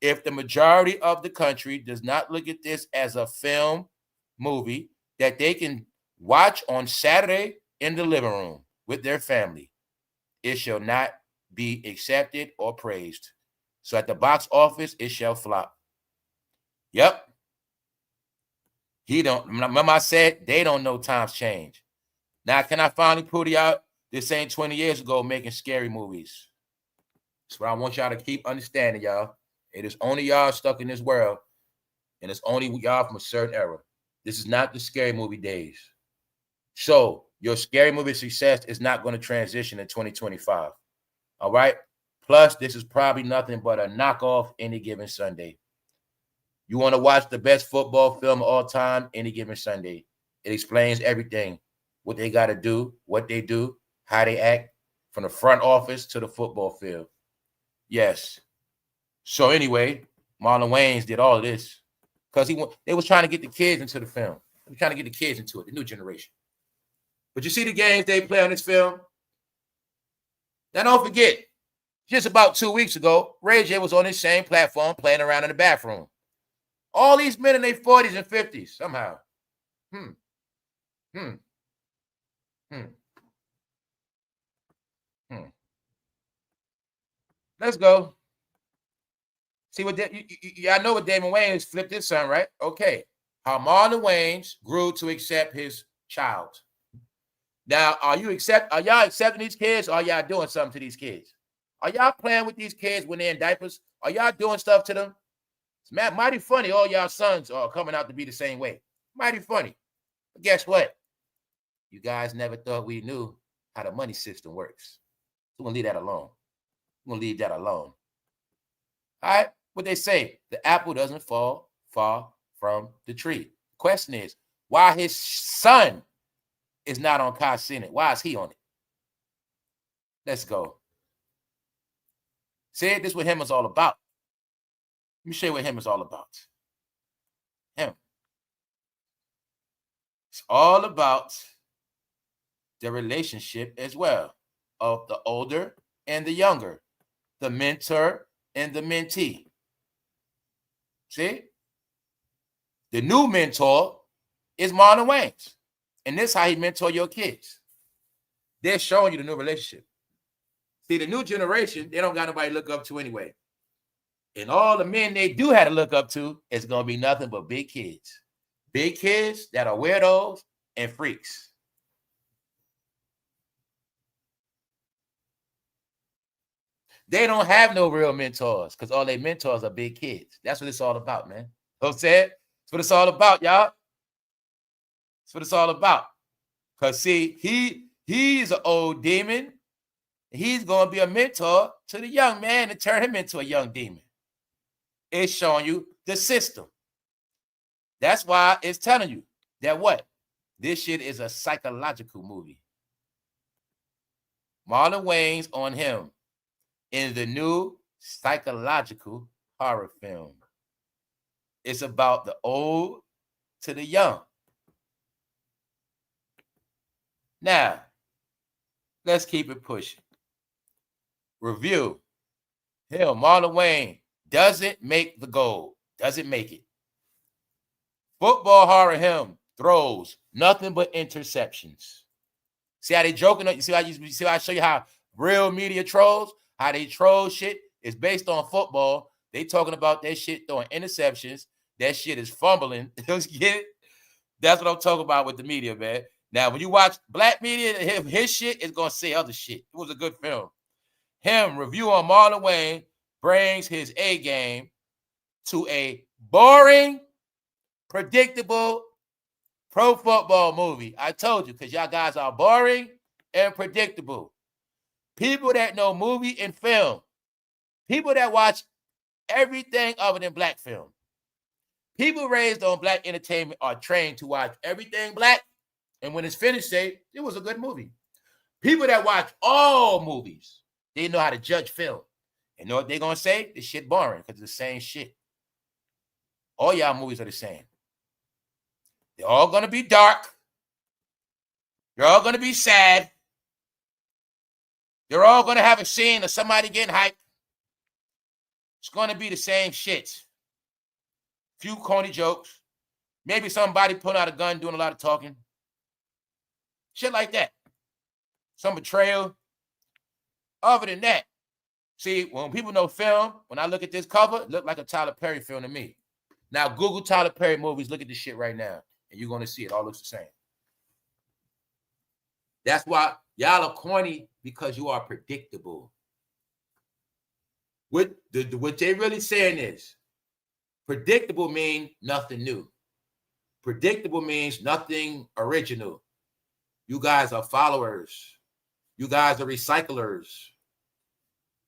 S1: if the majority of the country does not look at this as a film movie that they can watch on Saturday in the living room with their family, it shall not be accepted or praised. So at the box office, it shall flop. Yep. Remember I said they don't know times change. Now, can I finally prove to y'all this ain't 20 years ago making scary movies? That's what I want y'all to keep understanding, y'all. It is only y'all stuck in this world, and it's only y'all from a certain era. This is not the scary movie days. So your scary movie success is not going to transition in 2025. All right? Plus, this is probably nothing but a knockoff Any Given Sunday. You want to watch the best football film of all time, Any Given Sunday. It explains everything, what they got to do, what they do, how they act, from the front office to the football field. Yes. So anyway, Marlon Wayans did all of this because they was trying to get the kids into the film. They were trying to get the kids into it, the new generation. But you see the games they play on this film? Now don't forget, just about 2 weeks ago, Ray J was on this same platform playing around in the bathroom. All these men in their 40s and 50s, somehow. Let's go. See what y'all know what Damon Wayans flipped his son, right? Okay. How Marlon Wayans grew to accept his child. Now, are y'all accepting these kids, or are y'all doing something to these kids? Are y'all playing with these kids when they're in diapers? Are y'all doing stuff to them? It's mighty funny. All y'all sons are coming out to be the same way. Mighty funny. But guess what? You guys never thought we knew how the money system works. So we're going to leave that alone. We're going to leave that alone. All right? What they say, the apple doesn't fall far from the tree. The question is, why his son is not on kaicenat? Why is he on it? Let's go. See, this is what him is all about. Let me show you what him is all about. Him. It's all about the relationship as well of the older and the younger, the mentor and the mentee. See? The new mentor is Marlon Wayans. And this is how he mentor your kids. They're showing you the new relationship. See, the new generation, they don't got nobody to look up to anyway. And all the men they do have to look up to is going to be nothing but big kids. Big kids that are weirdos and freaks. They don't have no real mentors because all their mentors are big kids. That's what it's all about, man. You know what I'm saying? That's what it's all about, y'all. That's what it's all about. Because, see, he's an old demon. He's going to be a mentor to the young man and turn him into a young demon. It's showing you the system. That's why it's telling you that what? This shit is a psychological movie. Marlon Wayans on him in the new psychological horror film. It's about the old to the young. Now, let's keep it pushing. Review. Hell, Marlon Wayans doesn't make the goal. Doesn't make it. Football horror him throws nothing but interceptions. See how they joking? You see how I show you how real media trolls, how they troll shit is based on football. They talking about that shit throwing interceptions. That shit is fumbling. You get it? That's what I'm talking about with the media, man. Now, when you watch black media, his shit is going to say other shit. It was a good film. Him review on Marlon Wayans brings his A game to a boring, predictable pro football movie. I told you, because y'all guys are boring and predictable. People that know movie and film. People that watch everything other than black film. People raised on black entertainment are trained to watch everything black, and when it's finished, say, it was a good movie. People that watch all movies, they know how to judge film. And know what they're going to say? This shit boring, because it's the same shit. All y'all movies are the same. They're all going to be dark. They're all going to be sad. They're all going to have a scene of somebody getting hyped. It's going to be the same shit. Few corny jokes. Maybe somebody pulling out a gun, doing a lot of talking. Shit like that. Some betrayal. Other than that, see, when people know film, when I look at this cover, it look like a Tyler Perry film to me. Now, Google Tyler Perry movies, look at this shit right now, and you're going to see it all looks the same. That's why y'all are corny, because you are predictable. What they really saying is, predictable means nothing new. Predictable means nothing original. You guys are followers. You guys are recyclers.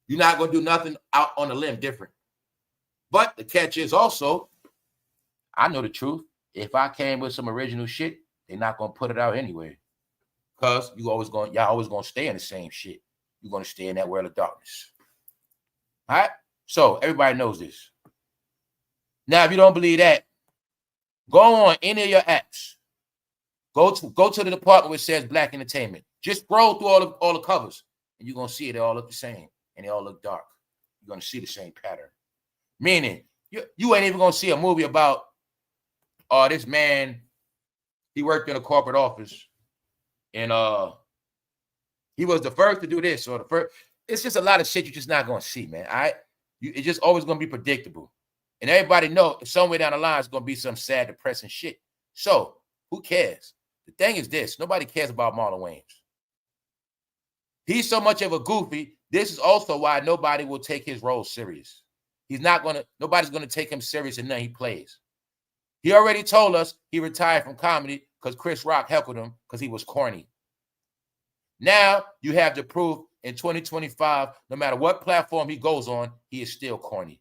S1: You're not going to do nothing out on a limb different. But the catch is also, I know the truth. If I came with some original shit, they're not going to put it out anyway. Because y'all always going to stay in the same shit. You're going to stay in that world of darkness. All right? So everybody knows this. Now, if you don't believe that, go on any of your apps. Go to the department where it says Black Entertainment. Just scroll through all the covers, and you're going to see it. They all look the same, and they all look dark. You're going to see the same pattern. Meaning, you ain't even going to see a movie about, this man, he worked in a corporate office, and he was the first to do this, or the first. It's just a lot of shit you're just not going to see, man. All right? It's just always going to be predictable. And everybody know somewhere down the line it's going to be some sad, depressing shit. So, who cares? The thing is this. Nobody cares about Marlon Wayans. He's so much of a goofy. This is also why nobody will take his role serious. Nobody's going to take him serious in nothing he plays. He already told us he retired from comedy because Chris Rock heckled him because he was corny. Now, you have the proof in 2025, no matter what platform he goes on, he is still corny.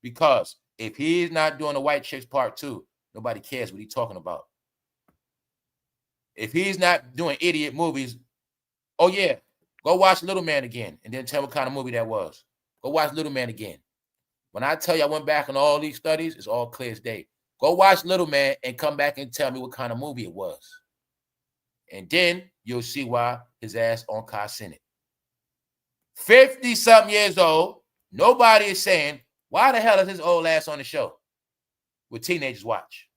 S1: Because if he's not doing the White Chicks Part 2, nobody cares what he's talking about. If he's not doing idiot movies, oh yeah, go watch Little Man again and then tell me what kind of movie that was. Go watch Little Man again. When I tell you I went back on all these studies, it's all clear as day. Go watch Little Man and come back and tell me what kind of movie it was. And then you'll see why his ass on kaicenat. 50-something years old, nobody is saying, why the hell is his old ass on the show? With teenagers watch.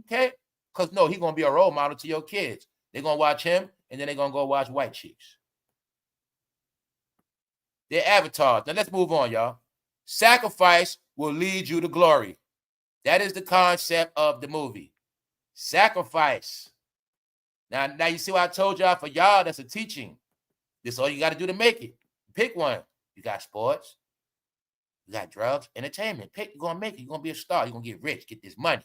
S1: Okay? Because no, he's going to be a role model to your kids. They're going to watch him, and then they're going to go watch White Chicks. They're avatars. Now let's move on, y'all. Sacrifice will lead you to glory. That is the concept of the movie. Sacrifice. Now you see what I told y'all? For y'all, that's a teaching. This is all you got to do to make it. Pick one. You got sports. You got drugs, entertainment. Pick, you're going to make it. You're going to be a star. You're going to get rich, get this money.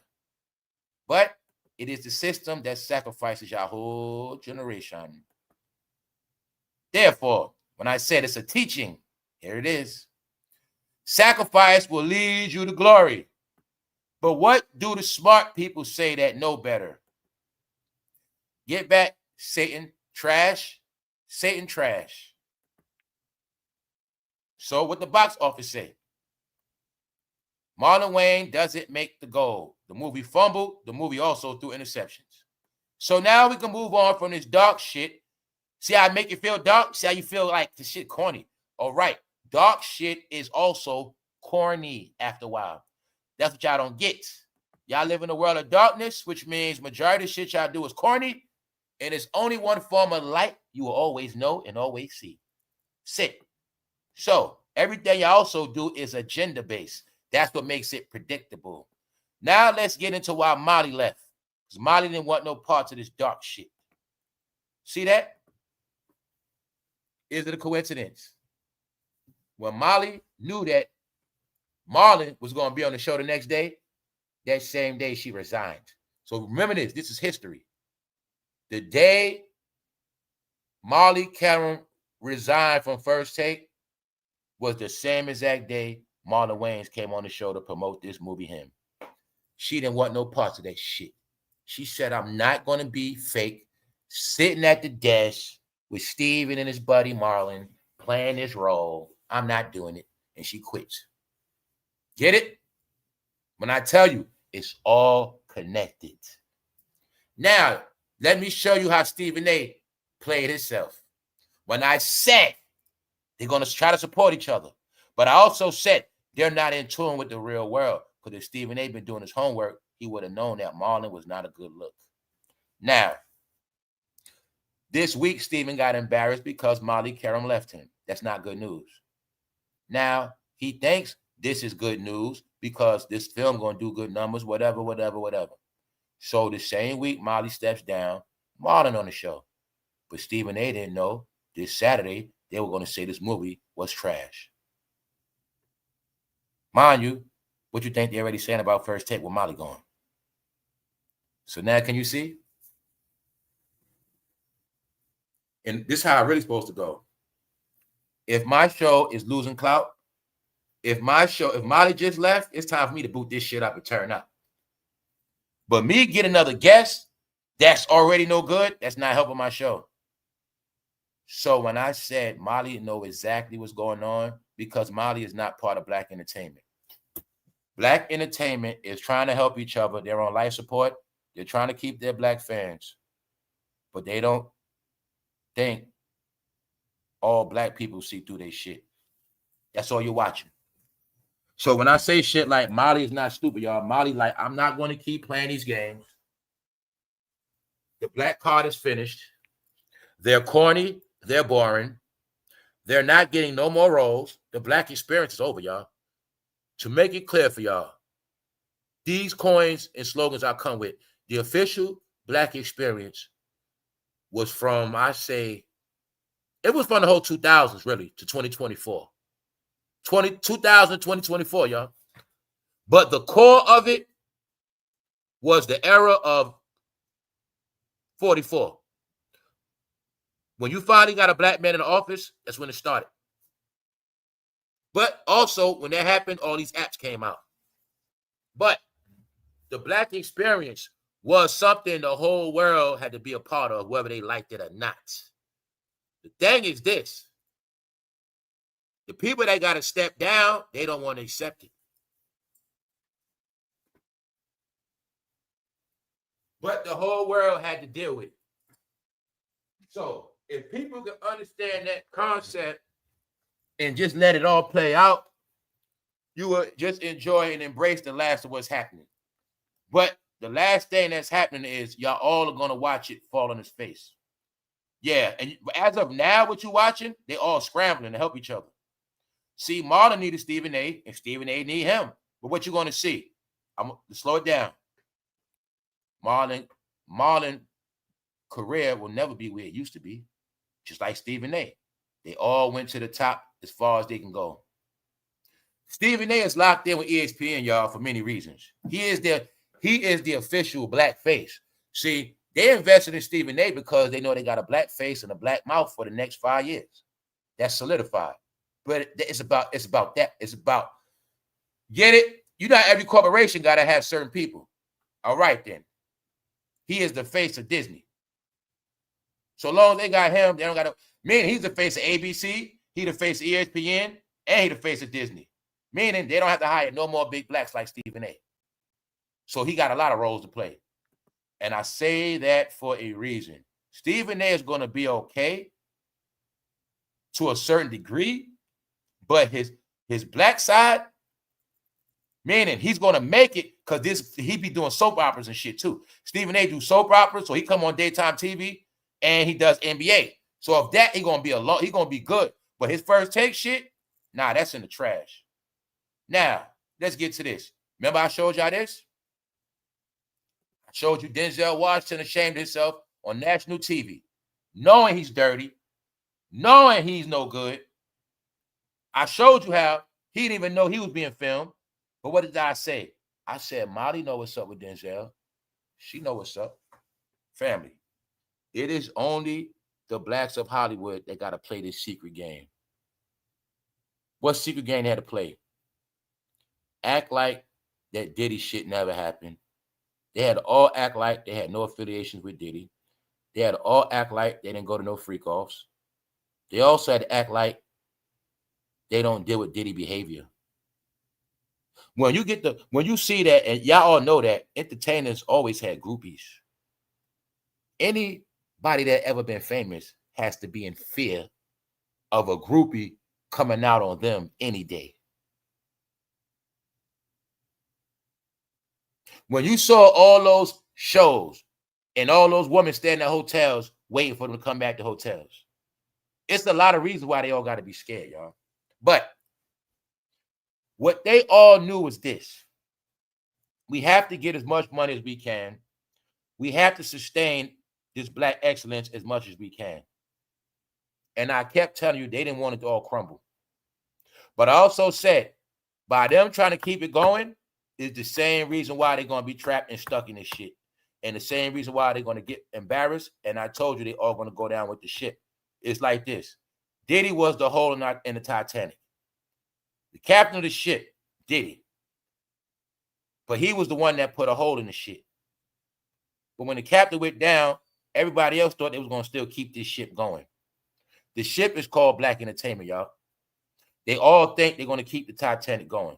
S1: But it is the system that sacrifices your whole generation. Therefore, when I said it's a teaching, here it is. Sacrifice will lead you to glory. But what do the smart people say that know better? Get back, Satan, trash. Satan, trash. So what the box office say? Marlon Wayans doesn't make the goal. The movie fumbled. The movie also threw interceptions. So now we can move on from this dark shit. See how I make you feel dark? See how you feel like the shit corny? All right. Dark shit is also corny after a while. That's what y'all don't get. Y'all live in a world of darkness, which means majority of shit y'all do is corny, and it's only one form of light you will always know and always see. Sit. So everything you also do is agenda-based. That's what makes it predictable. Now let's get into why Molly left. Because Molly didn't want no parts of this dark shit. See that? Is it a coincidence? When Molly knew that Marlon was going to be on the show the next day, that same day she resigned. So remember this. This is history. The day mollyqerim resigned from First Take was the same exact day Marlon Wayans came on the show to promote this movie, him. She didn't want no parts of that shit. She said, I'm not going to be fake, sitting at the desk with Steven and his buddy Marlon playing this role. I'm not doing it. And she quits. Get it? When I tell you, it's all connected. Now, let me show you how Stephen A. played himself. When I said they're going to try to support each other, but I also said they're not in tune with the real world. Because if Stephen A. been doing his homework, he would have known that Marlon was not a good look. Now, this week, Stephen got embarrassed because mollyqerim left him. That's not good news. Now, he thinks this is good news because this film going to do good numbers, whatever. So the same week, Molly steps down, Marlon on the show. But Stephen A. didn't know this Saturday they were going to say this movie was trash. Mind you, what you think they're already saying about First Take with Molly gone? So now can you see? And this is how it's really supposed to go. If my show is losing clout, if Molly just left, it's time for me to boot this shit up and turn up. But me get another guest that's already no good, that's not helping my show. So when I said Molly didn't know exactly what's going on, because Molly is not part of Black entertainment. Black entertainment is trying to help each other. They're on life support. They're trying to keep their Black fans. But they don't think all Black people see through their shit. That's all you're watching. So when I say shit like Molly is not stupid, y'all, Molly like, I'm not going to keep playing these games. The Black card is finished. They're corny. They're boring. They're not getting no more roles. The Black experience is over, y'all. To make it clear for y'all, these coins and slogans I come with, the official Black experience was from, I say, it was from the whole 2000s, really, to 2024. 2000, 2024, y'all. But the core of it was the era of 44. When you finally got a Black man in the office, that's when it started. But also, when that happened, all these apps came out. But the Black experience was something the whole world had to be a part of, whether they liked it or not. The thing is this. The people that got to step down, they don't want to accept it. But the whole world had to deal with it. So if people can understand that concept and just let it all play out, you will just enjoy and embrace the last of what's happening. But the last thing that's happening is y'all all are going to watch it fall on his face. Yeah, and as of now, what you're watching, they all scrambling to help each other. See, Marlon needed Stephen A, and Stephen A need him. But what you're going to see, I'm going to slow it down. Marlon career will never be where it used to be, just like Stephen A. They all went to the top as far as they can go. Stephen A is locked in with ESPN, y'all, for many reasons. He is the official Black face. See, they invested in Stephen A because they know they got a Black face and a Black mouth for the next 5 years. That's solidified. But it's about that. It's about, get it? You know, every corporation got to have certain people. All right, then. He is the face of Disney. So long as they got him, they don't got to. Meaning he's the face of ABC, he the face of ESPN, and he the face of Disney. Meaning they don't have to hire no more big Blacks like Stephen A. So he got a lot of roles to play. And I say that for a reason. Stephen A is going to be okay to a certain degree, but his Black side, meaning he's going to make it because he be doing soap operas and shit too. Stephen A do soap operas, so he come on daytime TV and he does NBA. So if that, he gonna be good. But his first take shit, nah, that's in the trash. Now, let's get to this. Remember I showed y'all this? I showed you Denzel Washington ashamed himself on national TV, knowing he's dirty, knowing he's no good. I showed you how he didn't even know he was being filmed. But what did I say? I said, Molly know what's up with Denzel. She know what's up. Family, it is only the blacks of Hollywood that got to play this secret game. What secret game they had to play? Act like that Diddy shit never happened. They had to all act like they had no affiliations with Diddy. They had to all act like they didn't go to no freak-offs. They also had to act like they don't deal with Diddy behavior. When you see that, and y'all all know that entertainers always had groupies. Anybody that ever been famous has to be in fear of a groupie coming out on them any day. When you saw all those shows and all those women standing at hotels waiting for them to come back to hotels, it's a lot of reasons why they all got to be scared, y'all. But what they all knew was this. We have to get as much money as we can. We have to sustain this black excellence as much as we can. And I kept telling you they didn't want it to all crumble. But I also said, by them trying to keep it going is the same reason why they're going to be trapped and stuck in this shit. And the same reason why they're going to get embarrassed. And I told you they all going to go down with the ship. It's like this. Diddy was the hole in the Titanic. The captain of the ship, Diddy. But he was the one that put a hole in the ship. But when the captain went down, everybody else thought they was going to still keep this ship going. The ship is called Black Entertainment, y'all. They all think they're going to keep the Titanic going.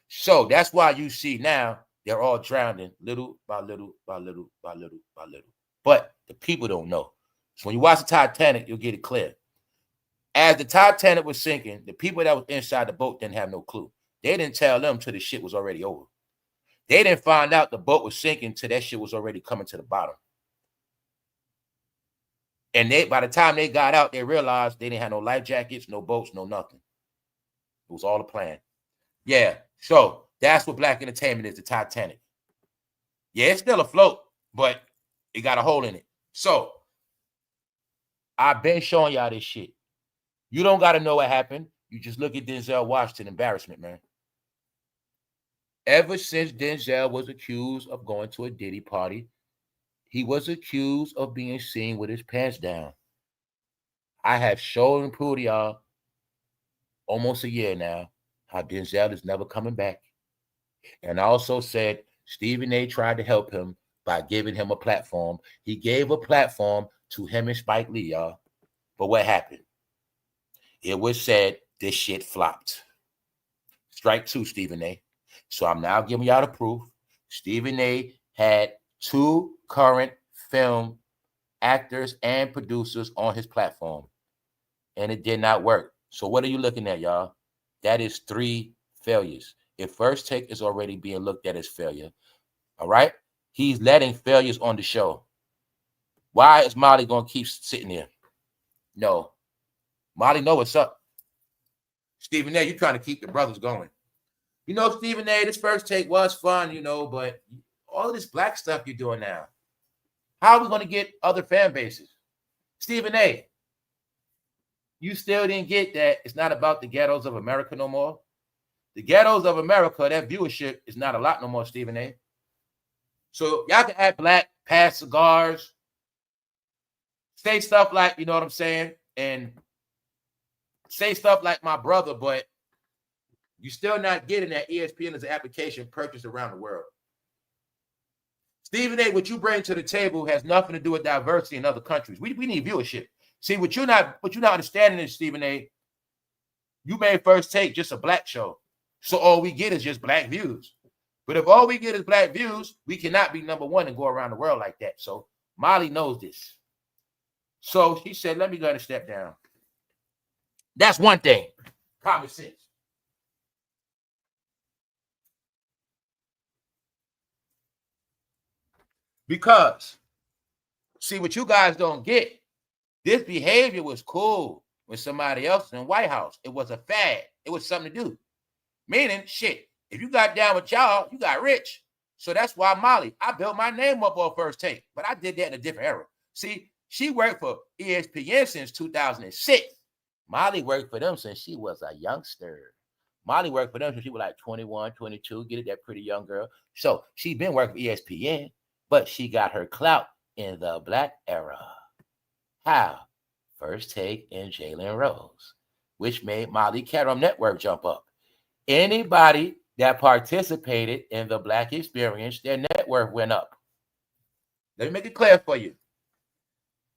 S1: So that's why you see now they're all drowning little by little by little by little by little. But the people don't know. So when you watch the Titanic, you'll get it clear. As the Titanic was sinking, the people that was inside the boat didn't have no clue. They didn't tell them till the shit was already over. They didn't find out the boat was sinking till that shit was already coming to the bottom. And by the time they got out, they realized they didn't have no life jackets, no boats, no nothing. It was all a plan. Yeah, so that's what Black Entertainment is, the Titanic. Yeah, it's still afloat, but it got a hole in it. So I've been showing y'all this shit. You don't got to know what happened. You just look at Denzel Washington embarrassment, man. Ever since Denzel was accused of going to a Diddy party, he was accused of being seen with his pants down. I have shown and proved to y'all almost a year now how Denzel is never coming back. And I also said Stephen A. tried to help him by giving him a platform. He gave a platform to him and Spike Lee, y'all. But what happened? It was said this shit flopped. Strike two, Stephen A. So I'm now giving y'all the proof. Stephen A. had 2 current film actors and producers on his platform, and it did not work. So what are you looking at, y'all? That is 3 failures. If First Take is already being looked at as failure, all right? He's letting failures on the show. Why is Molly going to keep sitting there? No. Molly know what's up. Stephen A., you're trying to keep the brothers going. You know, Stephen A., this First Take was fun, you know, but all of this black stuff you're doing now, how are we going to get other fan bases? Stephen A., you still didn't get that it's not about the ghettos of America no more. The ghettos of America, that viewership is not a lot no more, Stephen A. So y'all can act black, pass cigars, say stuff like, you know what I'm saying, and say stuff like my brother, but you're still not getting that ESPN as an application purchased around the world. Stephen A., what you bring to the table has nothing to do with diversity in other countries. We need viewership. See, what you're not understanding is, Stephen A., you made First Take just a black show. So all we get is just black views. But if all we get is black views, we cannot be number one and go around the world like that. So Molly knows this. So she said, let me go ahead and step down. That's one thing. Common sense. Because, see, what you guys don't get This behavior was cool when somebody else in the White House. It was a fad. It was something to do. Meaning, shit, if you got down with y'all, you got rich. So that's why Molly, I built my name up on First Take, but I did that in a different era. See, she worked for ESPN since 2006. Molly worked for them since she was a youngster. Molly worked for them since she was like 21, 22, get it, that pretty young girl. So she been working for ESPN, but she got her clout in the black era. How? First Take and Jalen Rose, which made mollyqerim network jump up. Anybody that participated in the black experience, their net worth went up. Let me make it clear for you.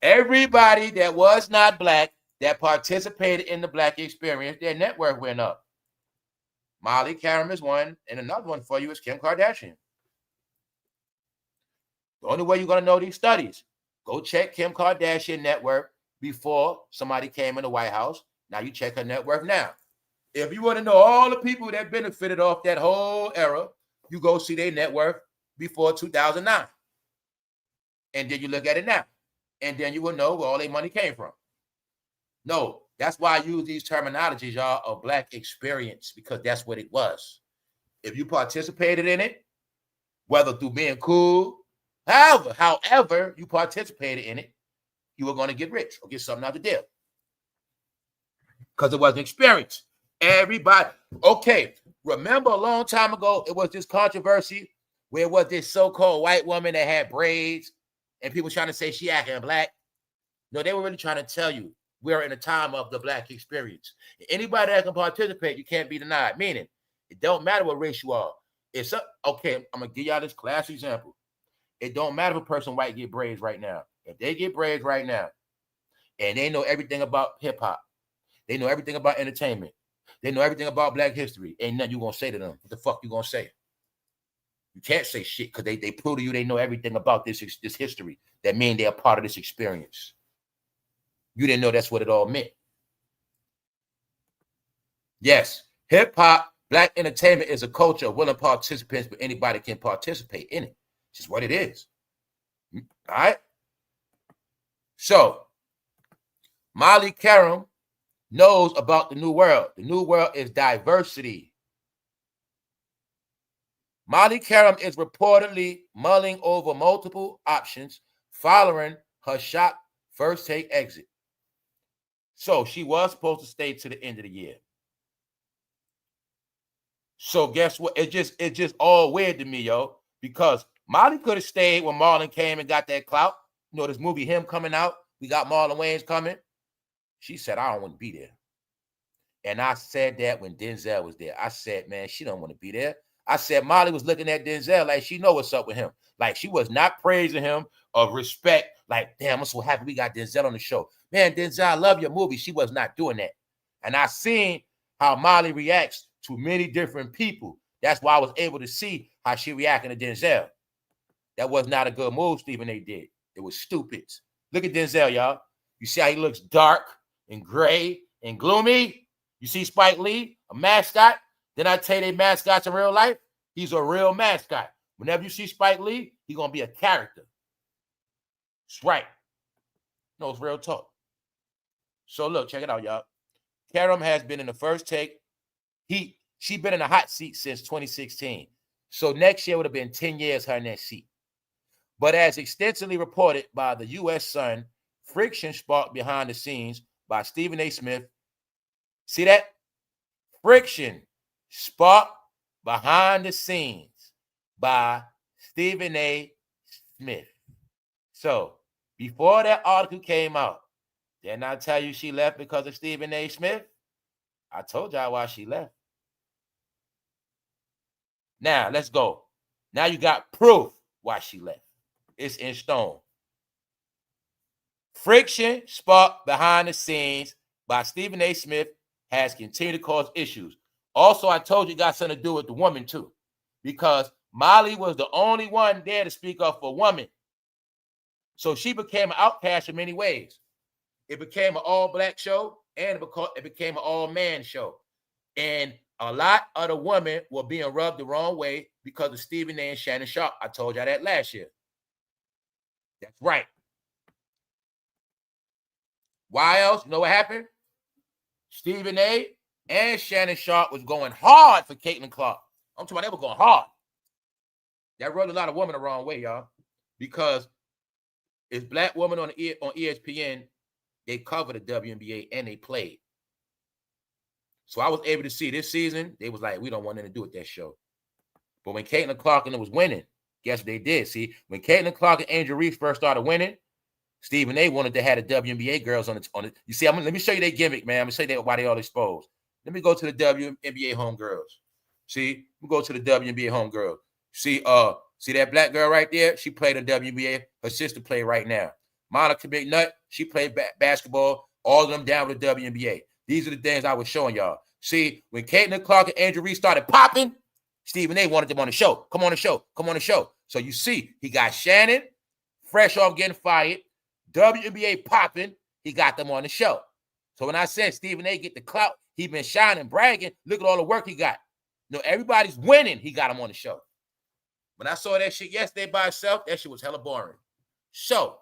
S1: Everybody that was not black that participated in the black experience, their net worth went up. mollyqerim is one, and another one for you is Kim Kardashian. The only way you're going to know these studies, go check Kim Kardashian net worth before somebody came in the White House. Now you check her net worth now. If you want to know all the people that benefited off that whole era, you go see their net worth before 2009. And then you look at it now. And then you will know where all their money came from. No, that's why I use these terminologies, y'all, of black experience, because that's what it was. If you participated in it, whether through being cool, however you participated in it, you were going to get rich or get something out of the deal. Because it was an experience. Everybody, okay, remember a long time ago, it was this controversy where it was this so-called white woman that had braids and people trying to say she acting black. No, they were really trying to tell you we're in a time of the black experience. Anybody that can participate, you can't be denied. Meaning, it don't matter what race you are. Okay, I'm going to give y'all this class example. It don't matter if a person white get braids right now. If they get braids right now and they know everything about hip-hop, they know everything about entertainment, they know everything about black history, ain't nothing you going to say to them. What the fuck you going to say? You can't say shit because they prove to you they know everything about this history. That means they're a part of this experience. You didn't know that's what it all meant. Yes, hip-hop, black entertainment is a culture of willing participants, but anybody can participate in it. It's just what it is. All right? So, mollyqerim knows about the new world. The new world is diversity. mollyqerim is reportedly mulling over multiple options following her shock First Take exit. So she was supposed to stay to the end of the year. So guess what? It's just all weird to me, yo, because Molly could have stayed when Marlon came and got that clout. You know, this movie, him coming out, we got Marlon Wayans coming. She said, I don't want to be there. And I said that when Denzel was there. I said, man, she don't want to be there. I said, Molly was looking at Denzel like she know what's up with him. Like she was not praising him of respect. Like, damn, I'm so happy we got Denzel on the show. Man, Denzel, I love your movie. She was not doing that. And I seen how Molly reacts to many different people. That's why I was able to see how she reacted to Denzel. That was not a good move, Stephen A. did. It was stupid. Look at Denzel, y'all. You see how he looks dark and gray and gloomy? You see Spike Lee, a mascot? Then I tell you they mascots in real life. He's a real mascot. Whenever you see Spike Lee, he's going to be a character. That's right. No, it's real talk. So look, check it out, y'all. Kerim has been in the First Take. She been in the hot seat since 2016. So next year would have been 10 years her in that seat. But as extensively reported by the U.S. Sun, friction sparked behind the scenes by Stephen A. Smith. See that? Friction sparked behind the scenes by Stephen A. Smith. So before that article came out, didn't I tell you she left because of Stephen A. Smith? I told y'all why she left. Now, let's go. Now you got proof why she left. It's in stone. Friction sparked behind the scenes by Stephen A. Smith has continued to cause issues. Also, I told you it got something to do with the woman, too, because Molly was the only one there to speak up for a woman. So she became an outcast in many ways. It became an all-black show, and it became an all-man show. And a lot of the women were being rubbed the wrong way because of Stephen A. and Shannonsharpe. I told y'all that last year. That's right. Why else? You know what happened? Stephen A. and Shannonsharpe was going hard for Caitlin Clark. I'm talking about they were going hard. That rubbed a lot of women the wrong way, y'all. Because it's black women on ESPN, they covered the WNBA and they played. So I was able to see this season, they was like, we don't want anything to do with that show. But when Caitlin Clark and it was winning, guess what they did? See, when Caitlin Clark and Angel Reese first started winning, Stephen A. wanted to have the WNBA girls on it. You see, let me show you their gimmick, man. I'm gonna show you why they all exposed. Let me go to the WNBA homegirls. See, we go to the WNBA homegirls. See that black girl right there? She played in WNBA. Her sister played right now. Monica McNutt, she played basketball. All of them down with the WNBA. These are the things I was showing y'all. See, when Caitlin Clark and Angel Reese started popping, Stephen A. wanted them on the show. Come on the show. Come on the show. So you see, he got Shannon, fresh off getting fired, WNBA popping, he got them on the show. So when I said Stephen A. get the clout, he been shining, bragging, look at all the work he got. You know, everybody's winning, he got him on the show. When I saw that shit yesterday by itself, that shit was hella boring. So,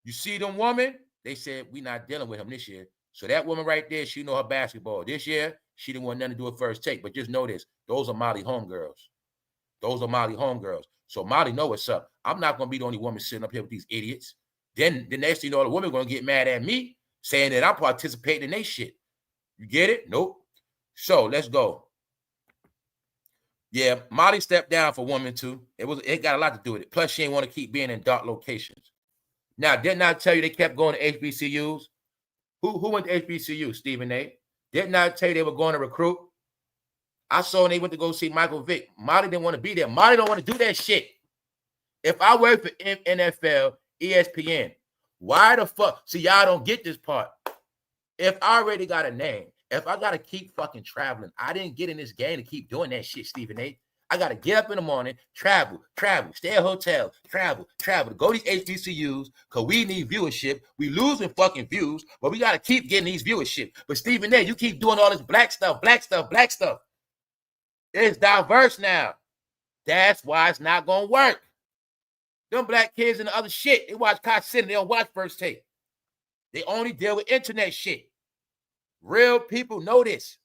S1: you see them women, they said, we not dealing with him this year. So that woman right there, she know her basketball. This year, she didn't want nothing to do with first take. But just know this, those are Molly homegirls. Those are Molly homegirls. So Molly know what's up. I'm not going to be the only woman sitting up here with these idiots. Then the next thing you know, the women going to get mad at me, saying that I'm participating in their shit. You get it? Nope. So let's go. Yeah, Molly stepped down for woman too. It got a lot to do with it. Plus, she ain't want to keep being in dark locations. Now, didn't I tell you they kept going to HBCUs? Who went to HBCU? Stephen A. Didn't I tell you they were going to recruit? I saw when they went to go see Michael Vick. Molly didn't want to be there. Molly don't want to do that shit. If I work for NFL, ESPN, why the fuck? See, y'all don't get this part. If I already got a name, if I got to keep fucking traveling, I didn't get in this game to keep doing that shit, Stephen A. I got to get up in the morning, travel, stay at hotels, travel, to go to these HBCUs because we need viewership. We losing fucking views, but we got to keep getting these viewership. But Stephen A., you keep doing all this black stuff. It's diverse now. That's why it's not going to work. Them black kids and the other shit, they watch kaicenat, they don't watch first take. They only deal with internet shit. Real people know this.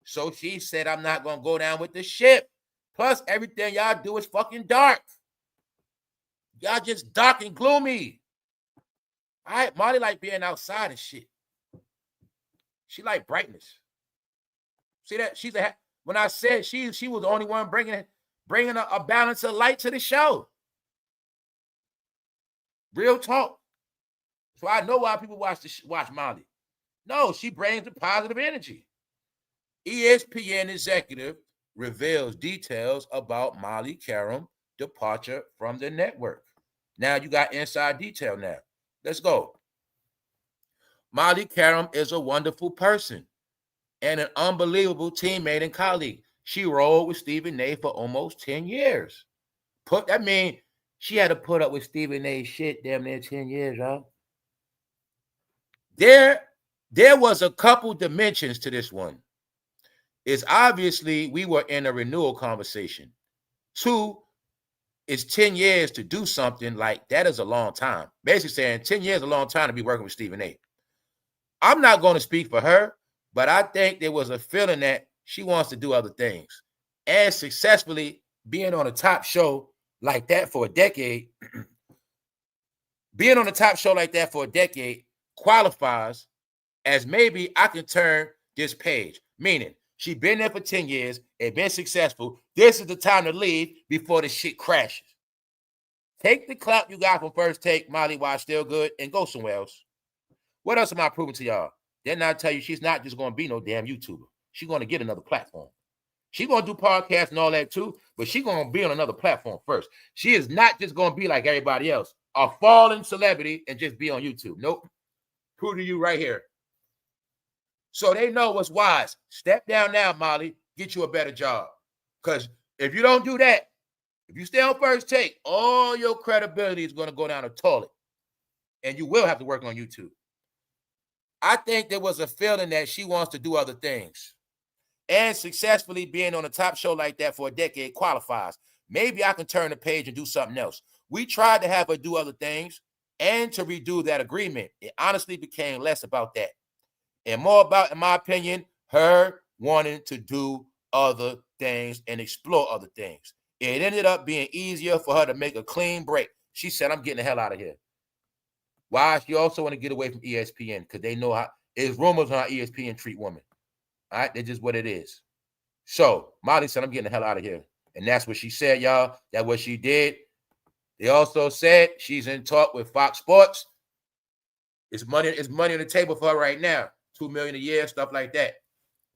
S1: So she said, I'm not going to go down with the ship. Plus, everything y'all do is fucking dark. Y'all just dark and gloomy. All right, Molly like being outside and shit. She like brightness. See that? When I said she was the only one bringing a balance of light to the show. Real talk. So I know why people watch Molly. No, she brings the positive energy. ESPN executive reveals details about mollyqerim departure from the network. Now you got inside detail now. Let's go. Mollyqerim is a wonderful person and an unbelievable teammate and colleague. She rolled with Stephen A. for almost 10 years. That means she had to put up with Stephen A. shit damn near 10 years, y'all. There was a couple dimensions to this one. It's obviously we were in a renewal conversation. 2, it's 10 years to do something like that is a long time. Basically saying 10 years is a long time to be working with Stephen A. I'm not going to speak for her, but I think there was a feeling that she wants to do other things. And successfully being on a top show like that for a decade, qualifies as maybe I can turn this page. Meaning, she been there for 10 years and been successful. This is the time to leave before the shit crashes. Take the clap you got from first take, Molly, while still good, and go somewhere else. What else am I proving to y'all? Then I tell you she's not just going to be no damn YouTuber. She's going to get another platform. She's going to do podcasts and all that too, but she's going to be on another platform first. She is not just going to be like everybody else, a fallen celebrity and just be on YouTube. Nope. Prove to you right here. So they know what's wise. Step down now, Molly. Get you a better job. Because if you don't do that, if you stay on first take, all your credibility is going to go down the toilet. And you will have to work on YouTube. I think there was a feeling that she wants to do other things. And successfully being on a top show like that for a decade qualifies. Maybe I can turn the page and do something else. We tried to have her do other things. and to redo that agreement. It honestly became less about that and more about, in my opinion, her wanting to do other things and explore other things. It ended up being easier for her to make a clean break. She said, I'm getting the hell out of here. Why? She also want to get away from ESPN because they know how, there's rumors on how ESPN treat women. All right, that's just what it is. So Molly said, I'm getting the hell out of here. And that's what she said, y'all. That's what she did. They also said she's in talk with Fox Sports. It's money on the table for her right now. $2 million a year, stuff like that.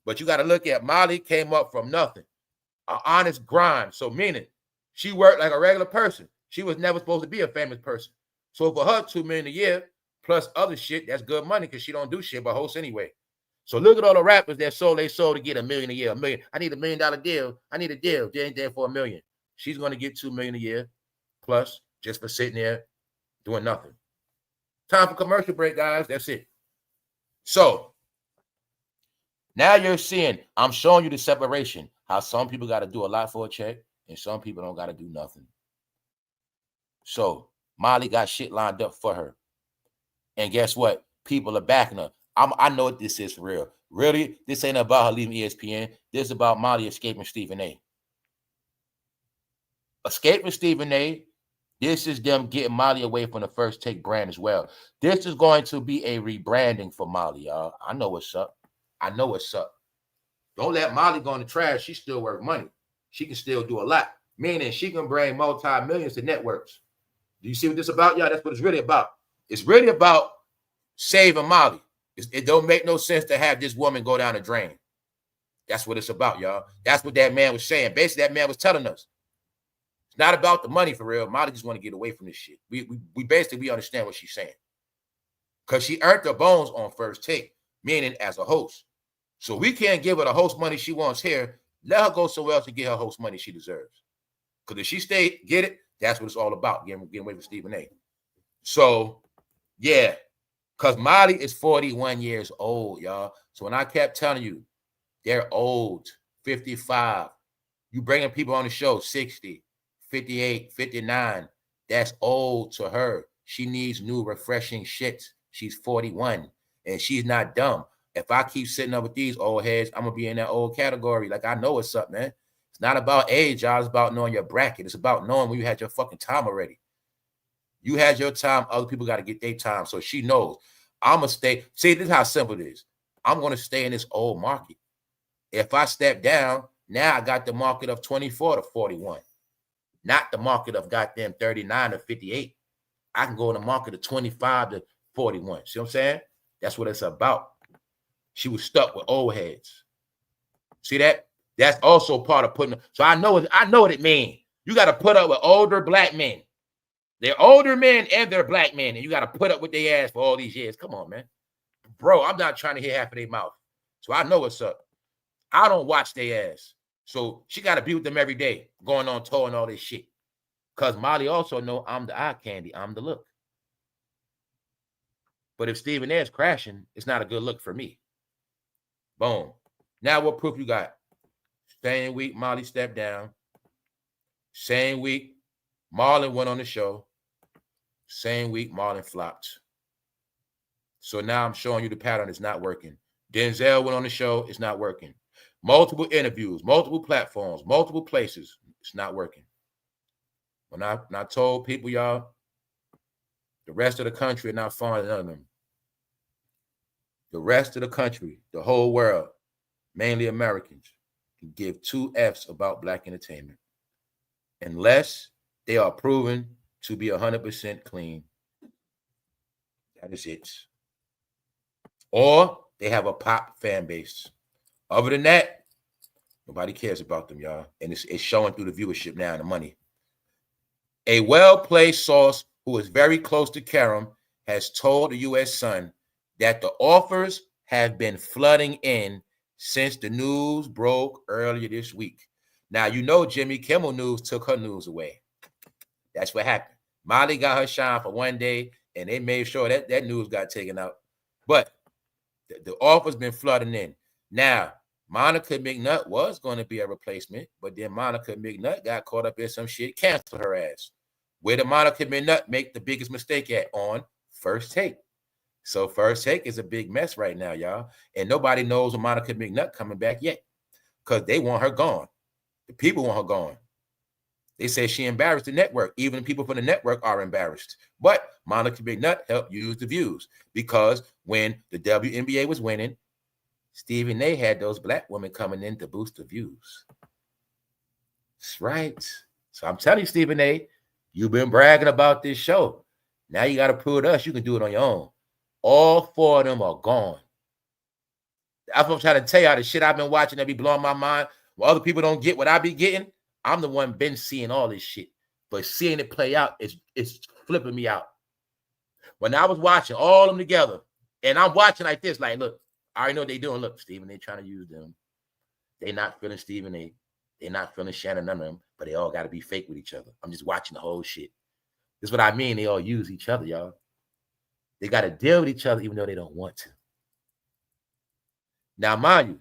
S1: But you got to look at Molly came up from nothing. An honest grind. So meaning she worked like a regular person. She was never supposed to be a famous person. So for her, $2 million a year plus other shit, that's good money because she don't do shit but host anyway. So look at all the rappers that sold their soul to get $1 million a year. $1 million. I need $1 million deal. I need a deal. They ain't there for $1 million. She's going to get $2 million a year plus just for sitting there doing nothing. Time for commercial break, guys. That's it. So now you're seeing, I'm showing you the separation, how some people got to do a lot for a check and some people don't got to do nothing. So Molly got shit lined up for her. And guess what? People are backing her. I know what this is for real. Really, this ain't about her leaving ESPN. This is about Molly escaping Stephen A. Escaping Stephen A. This is them getting Molly away from the First Take brand as well. This is going to be a rebranding for Molly, y'all. I know what's up. I know what's up. Don't let Molly go in the trash. She still worth money. She can still do a lot. Meaning she can bring multi-millions to networks. Do you see what this is about, y'all? That's what it's really about. It's really about saving Molly. It don't make no sense to have this woman go down the drain. That's what it's about, y'all. That's what that man was saying. Basically, that man was telling us. It's not about the money for real. Molly just want to get away from this shit. We basically understand what she's saying. Because she earned her bones on First Take, meaning as a host. So we can't give her the host money she wants here. Let her go somewhere else to get her host money she deserves. Because if she stay, get it, that's what it's all about, getting away from Stephen A. So, yeah. Because Molly is 41 years old, y'all. So when I kept telling you, they're old, 55. You bringing people on the show, 60, 58, 59. That's old to her. She needs new, refreshing shit. She's 41, and she's not dumb. If I keep sitting up with these old heads, I'm going to be in that old category. Like, I know what's up, man. It's not about age, y'all. It's about knowing your bracket. It's about knowing when you had your fucking time already. You had your time. Other people got to get their time. So she knows. I'm going to stay. See, this is how simple it is. I'm going to stay in this old market. If I step down, now I got the market of 24 to 41. Not the market of goddamn 39 to 58. I can go in the market of 25 to 41. See what I'm saying? That's what it's about. She was stuck with old heads. See that? That's also part of putting. So I know what it means. You got to put up with older black men. They're older men and they're black men, and you got to put up with their ass for all these years. Come on, man. Bro, I'm not trying to hear half of their mouth. So I know what's up. I don't watch their ass. So she got to be with them every day, going on tour and all this shit. Because Molly also know I'm the eye candy. I'm the look. But if Stephen A is crashing, it's not a good look for me. Boom. Now what proof you got? Same week, Molly stepped down. Same week, Marlon went on the show. Same week, Marlon flopped. So now I'm showing you the pattern. It's not working. Denzel went on the show. It's not working. Multiple interviews, multiple platforms, multiple places. It's not working. When I told people, y'all, the rest of the country are not fond of none of them. The rest of the country, the whole world, mainly Americans, can give two Fs about black entertainment unless they are proven to be 100% clean. That is it. Or they have a pop fan base. Other than that, nobody cares about them, y'all. And it's showing through the viewership now and the money. A well-placed source who is very close to QERM has told the U.S. Sun that the offers have been flooding in since the news broke earlier this week. Now, you know Jimmy Kimmel News took her news away. That's what happened. Molly got her shine for one day, and they made sure that news got taken out. But the offer's been flooding in. Now, Monica McNutt was going to be a replacement, but then Monica McNutt got caught up in some shit, canceled her ass. Where did Monica McNutt make the biggest mistake at? On First Take. So First Take is a big mess right now, y'all. And nobody knows when Monica McNutt coming back yet because they want her gone. The people want her gone. They say she embarrassed the network. Even the people from the network are embarrassed. But Monica McNutt helped use the views because when the WNBA was winning, Stephen A. had those black women coming in to boost the views. That's right. So I'm telling you, Stephen A., you've been bragging about this show. Now you got to prove to us you can do it on your own. All 4 of them are gone. That's what I'm trying to tell y'all. The shit I've been watching that be blowing my mind. When other people don't get what I be getting, I'm the one been seeing all this shit. But seeing it play out, it's flipping me out. When I was watching all of them together, and I'm watching like this, like, look, I already know what they doing. Look, Stephen, they trying to use them. They not feeling Stephen A. They not feeling Shannon, none of them, but they all got to be fake with each other. I'm just watching the whole shit. This is what I mean. They all use each other, y'all. They got to deal with each other even though they don't want to. Now, mind you,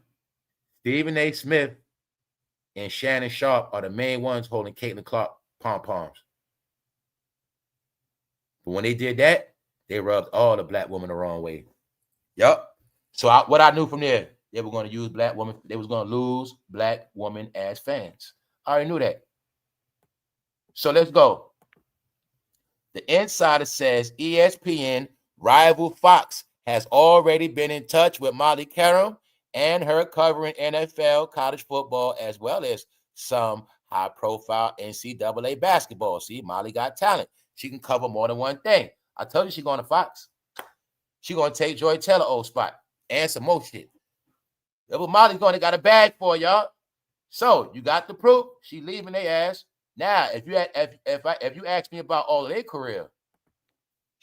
S1: Stephen A. Smith and Shannonsharpe are the main ones holding Caitlin Clark pom-poms. But when they did that, they rubbed all the black women the wrong way. Yup. So what I knew from there, they were going to use black women. They was going to lose black women as fans. I already knew that. So let's go. The Insider says ESPN rival Fox has already been in touch with mollyqerim and her covering NFL, college football, as well as some high-profile NCAA basketball. See, Molly got talent. She can cover more than one thing. I told you she's going to Fox. She's going to take Joy Taylor's old spot and some more shit. That's what Molly's going to got a bag for, y'all. So you got the proof. She leaving their ass. Now, if you ask me about all of their career,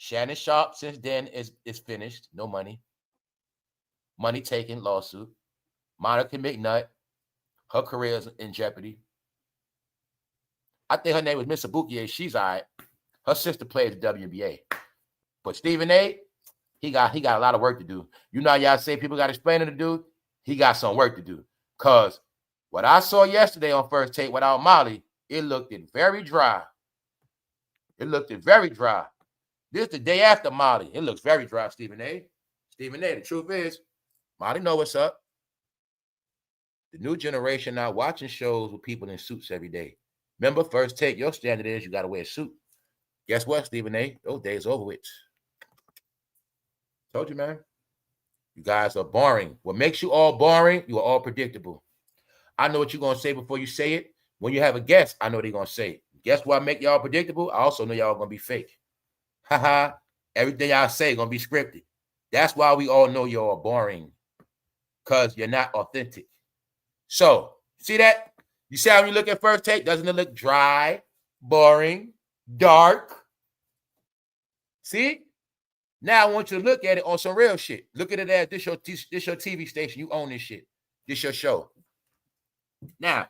S1: Shannonsharpe since then is finished. No money. Money taken lawsuit. Monica McNutt, her career is in jeopardy. I think her name was Miss Abukie. She's all right. Her sister plays the WNBA. But Stephen A., he got a lot of work to do. You know, y'all say people got explaining to do. He got some work to do. Because what I saw yesterday on First Take without Molly, it looked very dry. It looked very dry. This the day after Molly. It looks very dry, Stephen A. Stephen A., the truth is, Molly know what's up. The new generation now watching shows with people in suits every day. Remember, First Take, your standard is you got to wear a suit. Guess what, Stephen A.? Those days over with. Told you, man. You guys are boring. What makes you all boring, you are all predictable. I know what you're going to say before you say it. When you have a guess, I know they're going to say it. Guess what make y'all predictable? I also know y'all going to be fake. Haha. Everything y'all say going to be scripted. That's why we all know you're boring. Because you're not authentic. So, see that? You see how when you look at First Take, doesn't it look dry, boring, dark? See? Now I want you to look at it on some real shit. Look at it as this your TV station. You own this shit. This your show. Now,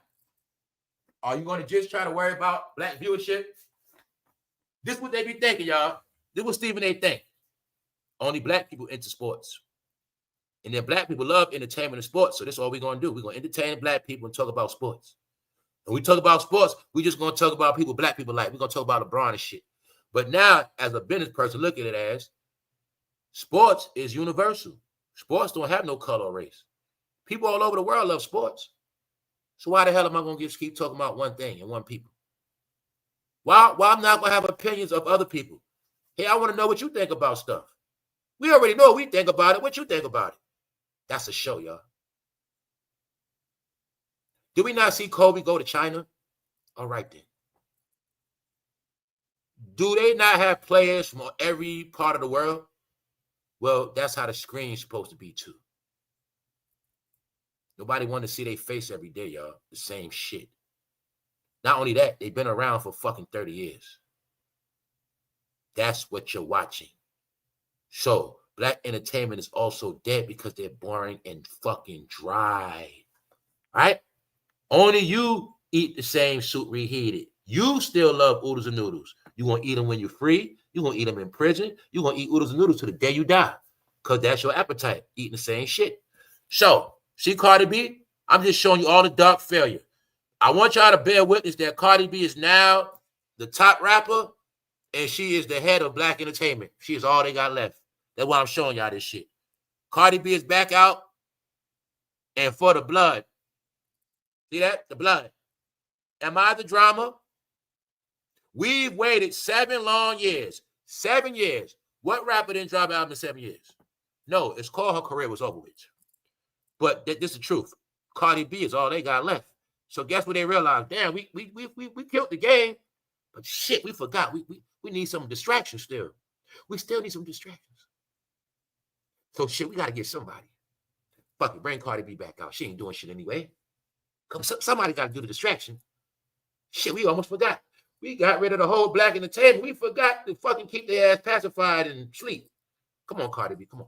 S1: are you going to just try to worry about black viewership? This is what they be thinking, y'all. This is what Stephen A. think. Only black people into sports. And then black people love entertainment and sports. So that's all we're going to do. We're going to entertain black people and talk about sports. When we talk about sports, we're just going to talk about people black people like. We're going to talk about LeBron and shit. But now, as a business person, look at it as sports is universal. Sports don't have no color or race. People all over the world love sports. So why the hell am I going to just keep talking about one thing and one people? Why I'm not going to have opinions of other people? Hey, I want to know what you think about stuff. We already know what we think about it. What you think about it? That's a show, y'all. Did we not see Kobe go to China? All right, then. Do they not have players from every part of the world? Well, that's how the screen's supposed to be, too. Nobody want to see their face every day, y'all. The same shit. Not only that, they've been around for fucking 30 years. That's what you're watching. So, black entertainment is also dead because they're boring and fucking dry. Right? Only you eat the same soup reheated. You still love oodles and noodles. You're going to eat them when you're free. You're going to eat them in prison. You're going to eat oodles and noodles till the day you die. Because that's your appetite, eating the same shit. So, see Cardi B? I'm just showing you all the dark failure. I want y'all to bear witness that Cardi B is now the top rapper And she is the head of black entertainment. She is all they got left. That's why I'm showing y'all this shit. Cardi B is back out. And for the blood. See that? The blood. Am I the drama? We've waited 7 long years. 7 years. What rapper didn't drop an album in 7 years? No, it's called her career was over with. But this is the truth. Cardi B is all they got left. So guess what they realized? Damn, we killed the game. But shit, we forgot. We need some distractions still. We still need some distractions. So shit, we got to get somebody. Fuck it, bring Cardi B back out. She ain't doing shit anyway. Come, somebody got to do the distraction. Shit, we almost forgot. We got rid of the whole black entertainment. We forgot to fucking keep their ass pacified and sleep. Come on, Cardi B, come on.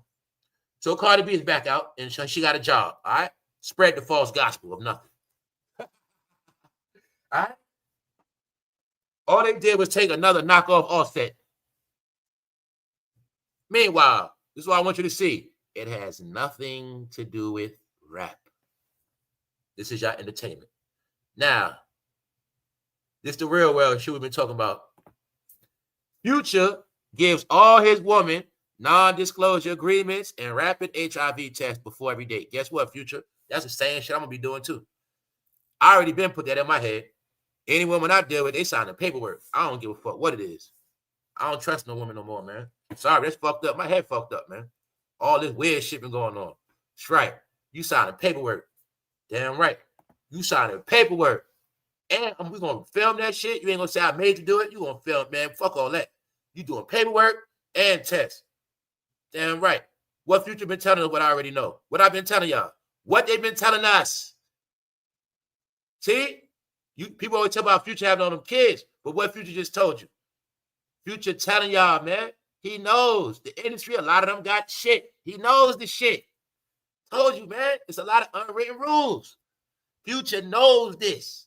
S1: So Cardi B is back out, and she got a job, all right? Spread the false gospel of nothing. All right? All they did was take another knockoff Offset. Meanwhile, this is what I want you to see. It has nothing to do with rap. This is your entertainment. Now, this is the real world shit we've been talking about. Future gives all his women non-disclosure agreements and rapid HIV tests before every date. Guess what, Future? That's the same shit I'm going to be doing too. I already been put that in my head. Any woman I deal with, they sign the paperwork. I don't give a fuck what it is. I don't trust no woman no more, man. Sorry, that's fucked up. My head fucked up, man. All this weird shit been going on. That's right. You sign the paperwork. Damn right. You sign the paperwork. And we're going to film that shit. You ain't going to say I made you do it. You going to film, man. Fuck all that. You doing paperwork and tests. Damn right. What Future been telling us what I already know. What I've been telling y'all. What they've been telling us. See? People always talk about Future having all them kids. But what Future just told you. Future telling y'all, man. He knows. The industry, a lot of them got shit. He knows the shit. Told you, man. It's a lot of unwritten rules. Future knows this.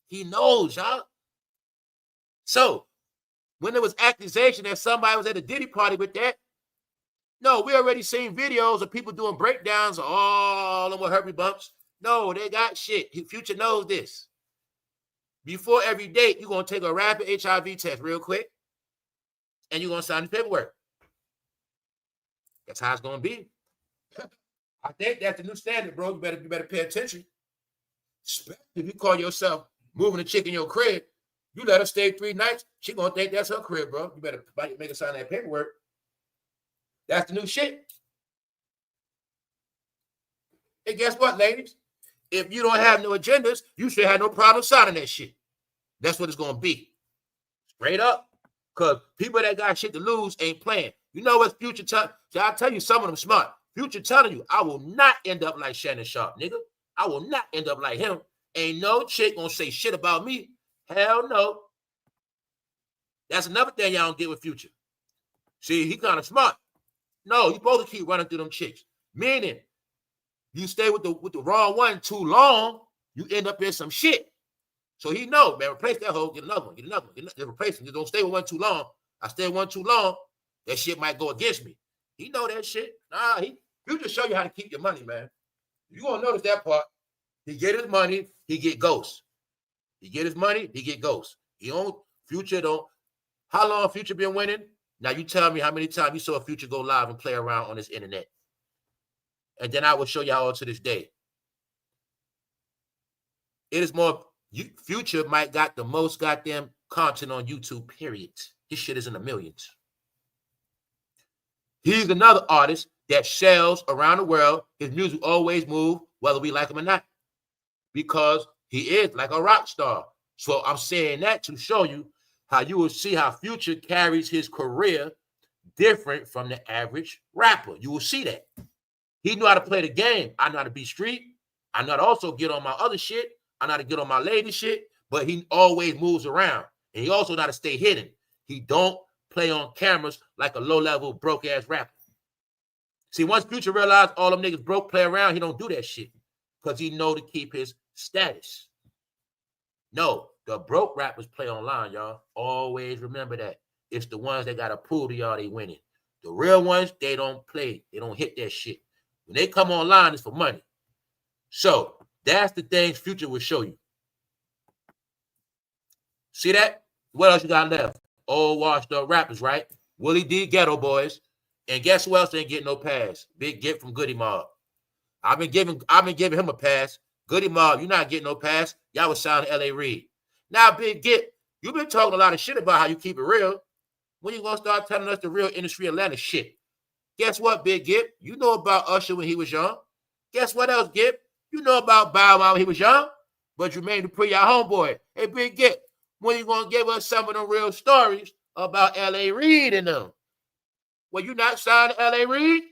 S1: He knows, y'all. So, when there was accusation that somebody was at a Diddy party with that, no, we already seen videos of people doing breakdowns of all of them with herpes bumps. No, they got shit. Future knows this. Before every date, you're going to take a rapid HIV test real quick, and you're going to sign the paperwork. That's how it's going to be. I think that's the new standard, bro. You better pay attention. Especially if you call yourself moving a chick in your crib, you let her stay 3 nights, she gonna think that's her crib, bro. You better make her sign that paperwork. That's the new shit. And guess what, ladies? If you don't have no agendas, you should have no problem signing that shit. That's what it's gonna be. Straight up. Because people that got shit to lose ain't playing. You know what's Future telling? I'll tell you, some of them smart. Future telling you, I will not end up like Shannonsharpe, nigga. I will not end up like him. Ain't no chick gonna say shit about me. Hell no. That's another thing y'all don't get with Future. See, he kind of smart. No, you supposed to keep running through them chicks. Meaning, you stay with the wrong one too long, you end up in some shit. So he know, man, replace that hoe, get another one, get another one, replace him. Just don't stay with one too long. I stay with one too long, that shit might go against me. He know that shit. Nah, he'll just show you how to keep your money, man. You gonna notice that part. He get his money, he get ghosts. He get his money, he get ghosts. He don't, Future don't. How long Future been winning? Now you tell me how many times you saw a Future go live and play around on this internet. And then I will show y'all all to this day. It is more, Future might got the most goddamn content on YouTube, period. His shit is in the millions. He's another artist that sells around the world. His music always move, whether we like him or not. Because he is like a rock star. So I'm saying that to show you how you will see how Future carries his career different from the average rapper. You will see that. He knew how to play the game. I know how to be street. I know how to also get on my other shit. I know how to get on my lady shit. But he always moves around. And he also know how to stay hidden. He don't play on cameras like a low-level, broke-ass rapper. See, once Future realized all them niggas broke play around, he don't do that shit. Because he know to keep his status. No, the broke rappers play online, y'all. Always remember that. It's the ones that got to prove to y'all they winning. The real ones, they don't play. They don't hit that shit. When they come online, it's for money. So, that's the things Future will show you. See that? What else you got left? Old washed up rappers, right? Willie D, Ghetto Boys. And guess who else ain't getting no pass? Big Gipp from Goody Mob. I've been giving him a pass. Goody Mob, you're not getting no pass. Y'all was signing L.A. Reid. Now, Big Gipp, you've been talking a lot of shit about how you keep it real. When you gonna start telling us the real industry Atlanta shit? Guess what, Big Gipp? You know about Usher when he was young. Guess what else, Gipp? You know about Bow Wow when he was young. But Jermaine Dupri, your homeboy. Hey, Big Gipp, when you gonna give us some of the real stories about L.A. Reid and them? Well, you not signed to L.A. Reid?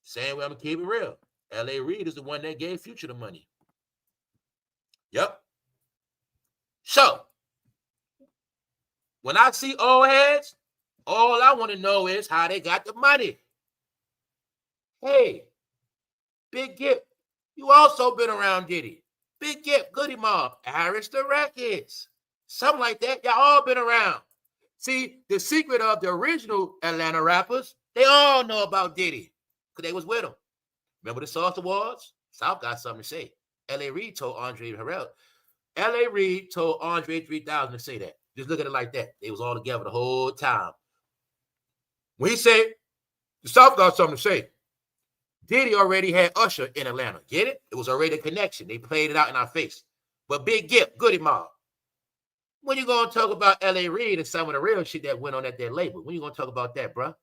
S1: Same way I'm gonna keep it real. L.A. Reid is the one that gave Future the money. Yep. So, when I see old heads, all I want to know is how they got the money. Hey, Big Gipp, you also been around Diddy. Big Gipp, Goody Mob, Harris the Records. Something like that. Y'all all been around. See, the secret of the original Atlanta rappers, they all know about Diddy because they was with him. Remember the Sauce Awards? South got something to say. L.A. Reid told Andre Harrell. L.A. Reid told Andre 3000 to say that. Just look at it like that. They was all together the whole time. When he said, the South got something to say, Diddy already had Usher in Atlanta. Get it? It was already a connection. They played it out in our face. But Big Gipp, Goody Mob, when you going to talk about L.A. Reid and some of the real shit that went on at their label? When you going to talk about that, bro?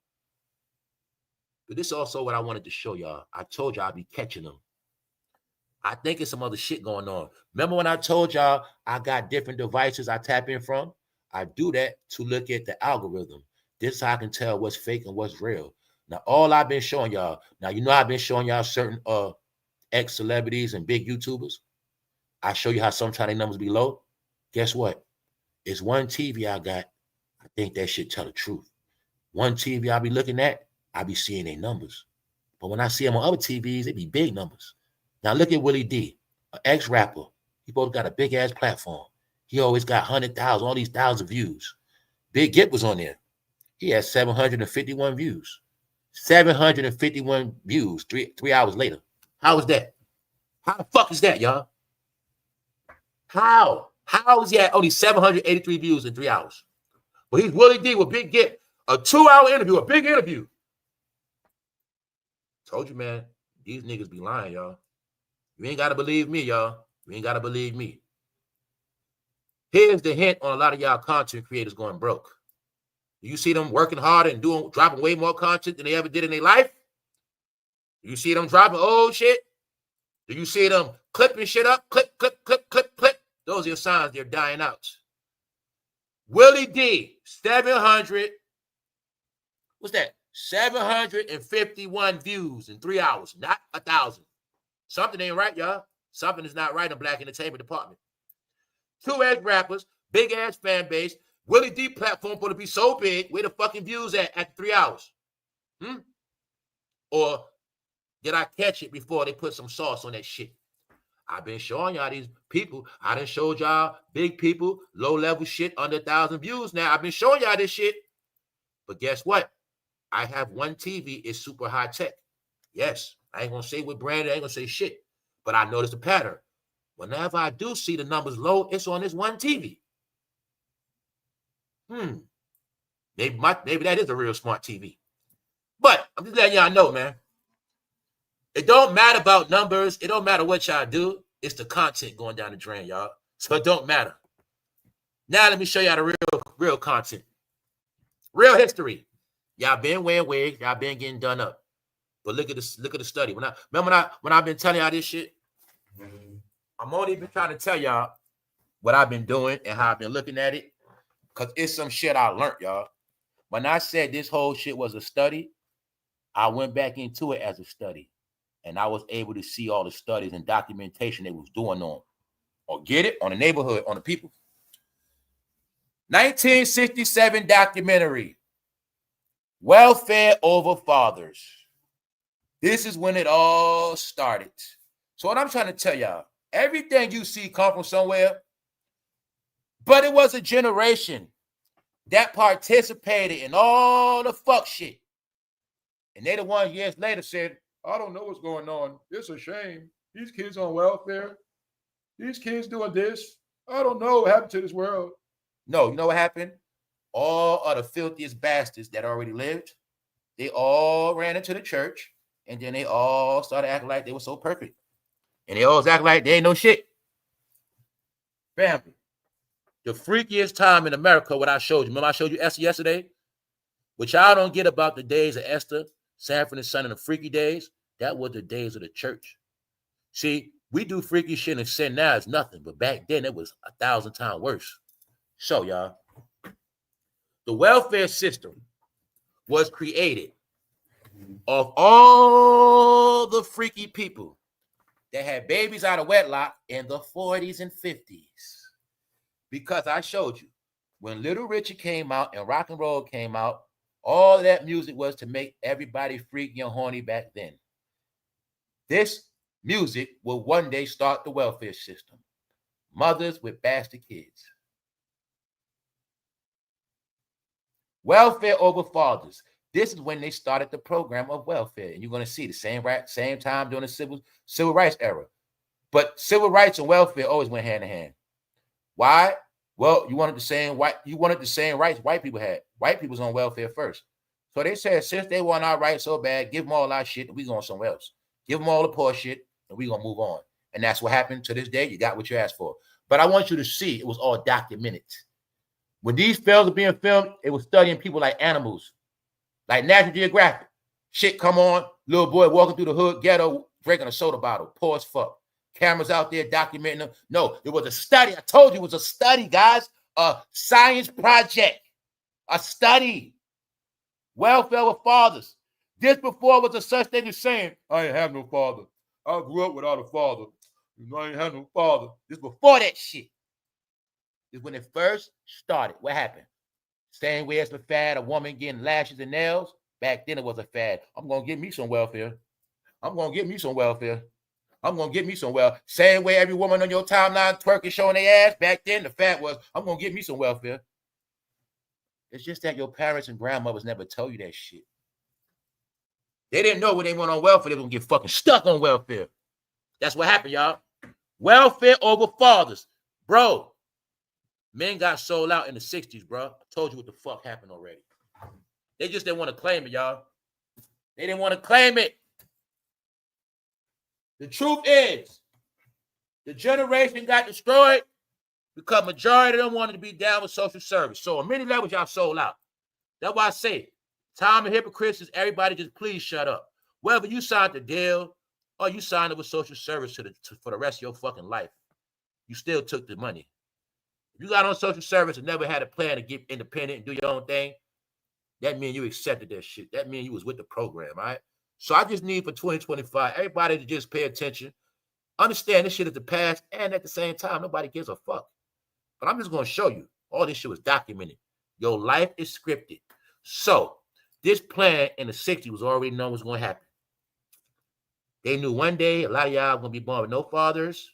S1: But this is also what I wanted to show y'all. I told y'all I'd be catching them. I think it's some other shit going on. Remember when I told y'all I got different devices I tap in from? I do that to look at the algorithm. This is how I can tell what's fake and what's real. Now, all I've been showing y'all, now you know I've been showing y'all certain ex-celebrities and big YouTubers. I show you how sometimes their numbers be low. Guess what? It's one TV I got. I think that shit tell the truth. One TV I be looking at, I be seeing their numbers. But when I see them on other TVs, it be big numbers. Now look at Willie D, an ex-rapper. He both got a big-ass platform. He always got 100,000, all these thousand views. Big Gipp was on there. He had 751 views. 751 views 3 hours later. How is that? How the fuck is that, y'all? How? How is he at only 783 views in 3 hours? Well, he's Willie D with Big Gipp. A 2-hour interview, a big interview. Told you, man, these niggas be lying, y'all. You ain't got to believe me, y'all. You ain't got to believe me. Here's the hint on a lot of y'all content creators going broke. You see them working harder and dropping way more content than they ever did in their life? You see them dropping old shit? Do you see them clipping shit up? Clip, clip, clip, clip, clip. Those are your signs they're dying out. Willie D, 700. What's that? 751 views in 3 hours, not 1,000. Something ain't right, y'all. Something is not right in the black entertainment department. 2 ex-rappers, big-ass fan base. Willie D platform going to be so big, where the fucking views at 3 hours? Or did I catch it before they put some sauce on that shit? I've been showing y'all these people. I done showed y'all big people, low-level shit, under 1,000 views now. I've been showing y'all this shit. But guess what? I have one TV. It's super high-tech. Yes, I ain't going to say what brand. I ain't going to say shit. But I noticed a pattern. Whenever I do see the numbers low, it's on this one TV. Maybe that is a real smart TV. But I'm just letting y'all know, man. It don't matter about numbers. It don't matter what y'all do. It's the content going down the drain, y'all. So it don't matter. Now let me show y'all the real content. Real history. Y'all been wearing wigs. Y'all been getting done up. But look at this. Look at the study. When I've been telling y'all this shit, I'm only been trying to tell y'all what I've been doing and how I've been looking at it. Because it's some shit I learned, y'all. When I said this whole shit was a study, I went back into it as a study. And I was able to see all the studies and documentation they was doing on the neighborhood, on the people. 1967 documentary, Welfare Over Fathers. This is when it all started. So what I'm trying to tell y'all, everything you see come from somewhere, but it was a generation that participated in all the fuck shit. And they the ones years later said, I don't know what's going on. It's a shame. These kids on welfare. These kids doing this. I don't know what happened to this world. No, you know what happened? All of the filthiest bastards that already lived, they all ran into the church, and then they all started acting like they were so perfect. And they always act like they ain't no shit. Family, the freakiest time in America, what I showed you. Remember I showed you Esther yesterday? What y'all don't get about the days of Esther, Sanford and Son, and the freaky days, that was the days of the church. See, we do freaky shit and sin now is nothing, but back then it was 1,000 times worse. So, y'all, the welfare system was created of all the freaky people that had babies out of wedlock in the 40s and 50s. Because I showed you, when Little Richard came out and rock and roll came out, all that music was to make everybody freaky and horny back then. This music will one day start the welfare system. Mothers with bastard kids. Welfare over fathers. This is when they started the program of welfare. And you're going to see the same time during the civil rights era. But civil rights and welfare always went hand in hand. Why? Well, you wanted the same rights white people had. White people's on welfare first. So they said, since they want our rights so bad, give them all our shit and we going somewhere else. Give them all the poor shit and we going to move on. And that's what happened to this day. You got what you asked for. But I want you to see it was all documented. When these films were being filmed, it was studying people like animals, like National Geographic. Shit come on, little boy walking through the hood ghetto, drinking a soda bottle, poor as fuck. Cameras out there documenting them. No, it was a study. I told you it was a study, guys. A science project. A study. Welfare of fathers. This before was a such thing as saying, I ain't have no father. I grew up without a father. I ain't have no father. This before that shit. This is when it first started. What happened? Same way as the fad, a woman getting lashes and nails. Back then it was a fad. I'm going to get me some welfare. I'm going to get me some welfare. I'm going to get me some welfare. Same way every woman on your timeline twerking, showing their ass. Back then the fad was, I'm going to get me some welfare. It's just that your parents and grandmothers never told you that shit. They didn't know when they went on welfare, they were going to get fucking stuck on welfare. That's what happened, y'all. Welfare over fathers. Bro, men got sold out in the 60s, bro. I told you what the fuck happened already. They just didn't want to claim it, y'all. They didn't want to claim it. The truth is, the generation got destroyed because majority of them wanted to be down with social service. So on many levels, y'all sold out. That's why I say, time of hypocrites is everybody just please shut up. Whether you signed the deal or you signed it with social service for the rest of your fucking life, you still took the money. If you got on social service and never had a plan to get independent and do your own thing, that means you accepted that shit. That means you was with the program, all right? So I just need for 2025, everybody to just pay attention. Understand this shit is the past, and at the same time, nobody gives a fuck. But I'm just going to show you. All this shit was documented. Your life is scripted. So this plan in the 60s was already known what's going to happen. They knew one day a lot of y'all going to be born with no fathers.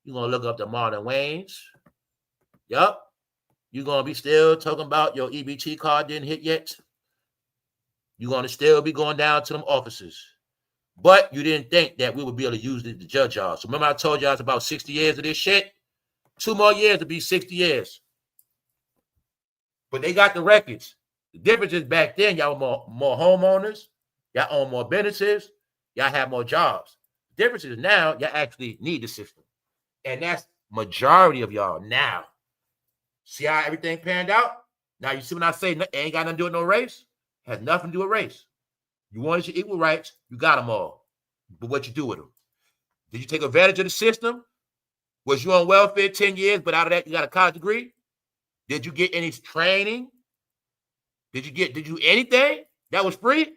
S1: You're going to look up the Marlon Wayans. Yup. You're going to be still talking about your EBT card didn't hit yet. You're going to still be going down to them offices. But you didn't think that we would be able to use it to judge y'all. So remember I told y'all it's about 60 years of this shit? 2 more years to be 60 years. But they got the records. The difference is back then, y'all were more homeowners. Y'all own more businesses. Y'all have more jobs. The difference is now, y'all actually need the system. And that's majority of y'all now. See how everything panned out? Now you see when I say it ain't got nothing to do with no race? It has nothing to do with race. You wanted your equal rights, you got them all. But what you do with them? Did you take advantage of the system? Was you on welfare 10 years, but out of that you got a college degree? Did you get any training? Did you do anything that was free?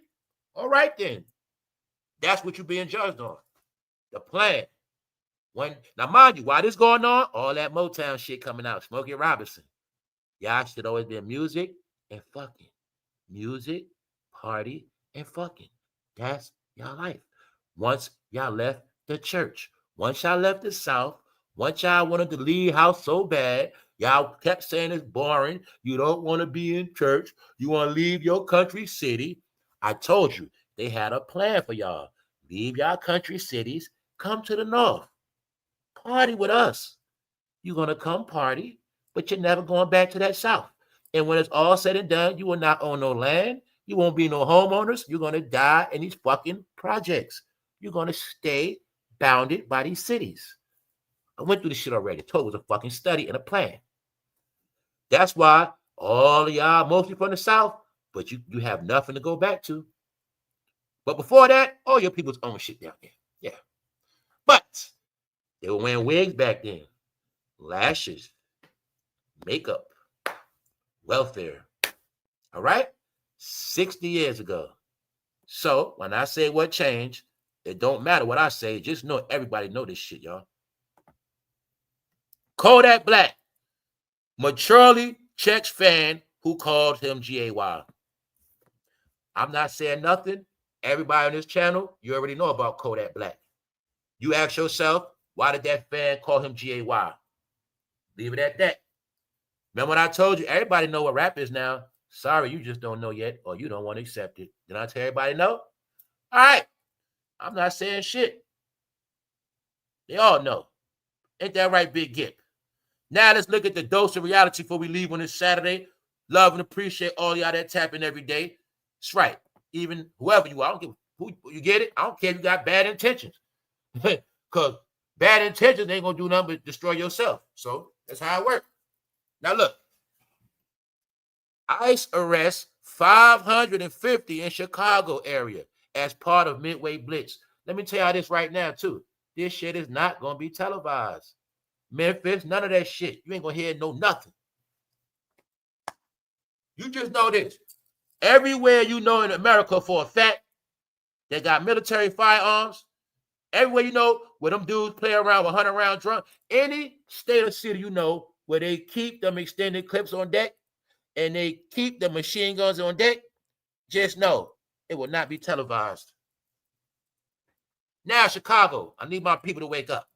S1: All right then. That's what you're being judged on. The plan. Now mind you, while this going on, all that Motown shit coming out, Smokey Robinson. Y'all should always be music and fucking. Music, party, and fucking. That's y'all life. Once y'all left the church, once y'all left the South, once y'all wanted to leave house so bad, y'all kept saying it's boring. You don't want to be in church. You want to leave your country city. I told you, they had a plan for y'all. Leave y'all country cities, come to the North. Party with us.
S2: You're going to come party, but you're never going back to that South. And when it's all said and done, you will not own no land. You won't be no homeowners. You're going to die in these fucking projects. You're going to stay bounded by these cities. I went through this shit already. I told it was a fucking study and a plan. That's why all of y'all mostly from the South, but you have nothing to go back to. But before that, all your people's own shit down there. Yeah. But they were wearing wigs back then. Lashes, makeup, welfare. All right? 60 years ago. So when I say what changed, it don't matter what I say. Just know everybody know this shit, y'all. Kodak Black, maturely checks fan who called him GAY. I'm not saying nothing. Everybody on this channel, you already know about Kodak Black. You ask yourself, why did that fan call him GAY? Leave it at that. Remember when I told you, everybody know what rap is now. Sorry, you just don't know yet, or you don't want to accept it. Did I tell everybody no? All right. I'm not saying shit. They all know. Ain't that right, Big Gip? Now let's look at the dose of reality before we leave on this Saturday. Love and appreciate all y'all that tap in every day. That's right. Even whoever you are, I don't give who you get it. I don't care if you got bad intentions. Because bad intentions ain't gonna do nothing but destroy yourself. So that's how it works. Now look. ICE arrests 550 in Chicago area as part of Midway Blitz. Let me tell y'all this right now, too. This shit is not going to be televised. Memphis, none of that shit. You ain't going to hear no nothing. You just know this. Everywhere you know in America for a fact, they got military firearms. Everywhere you know where them dudes play around with 100-round drum. Any state or city you know where they keep them extended clips on deck, and they keep the machine guns on deck, just know it will not be televised. Now, Chicago, I need my people to wake up.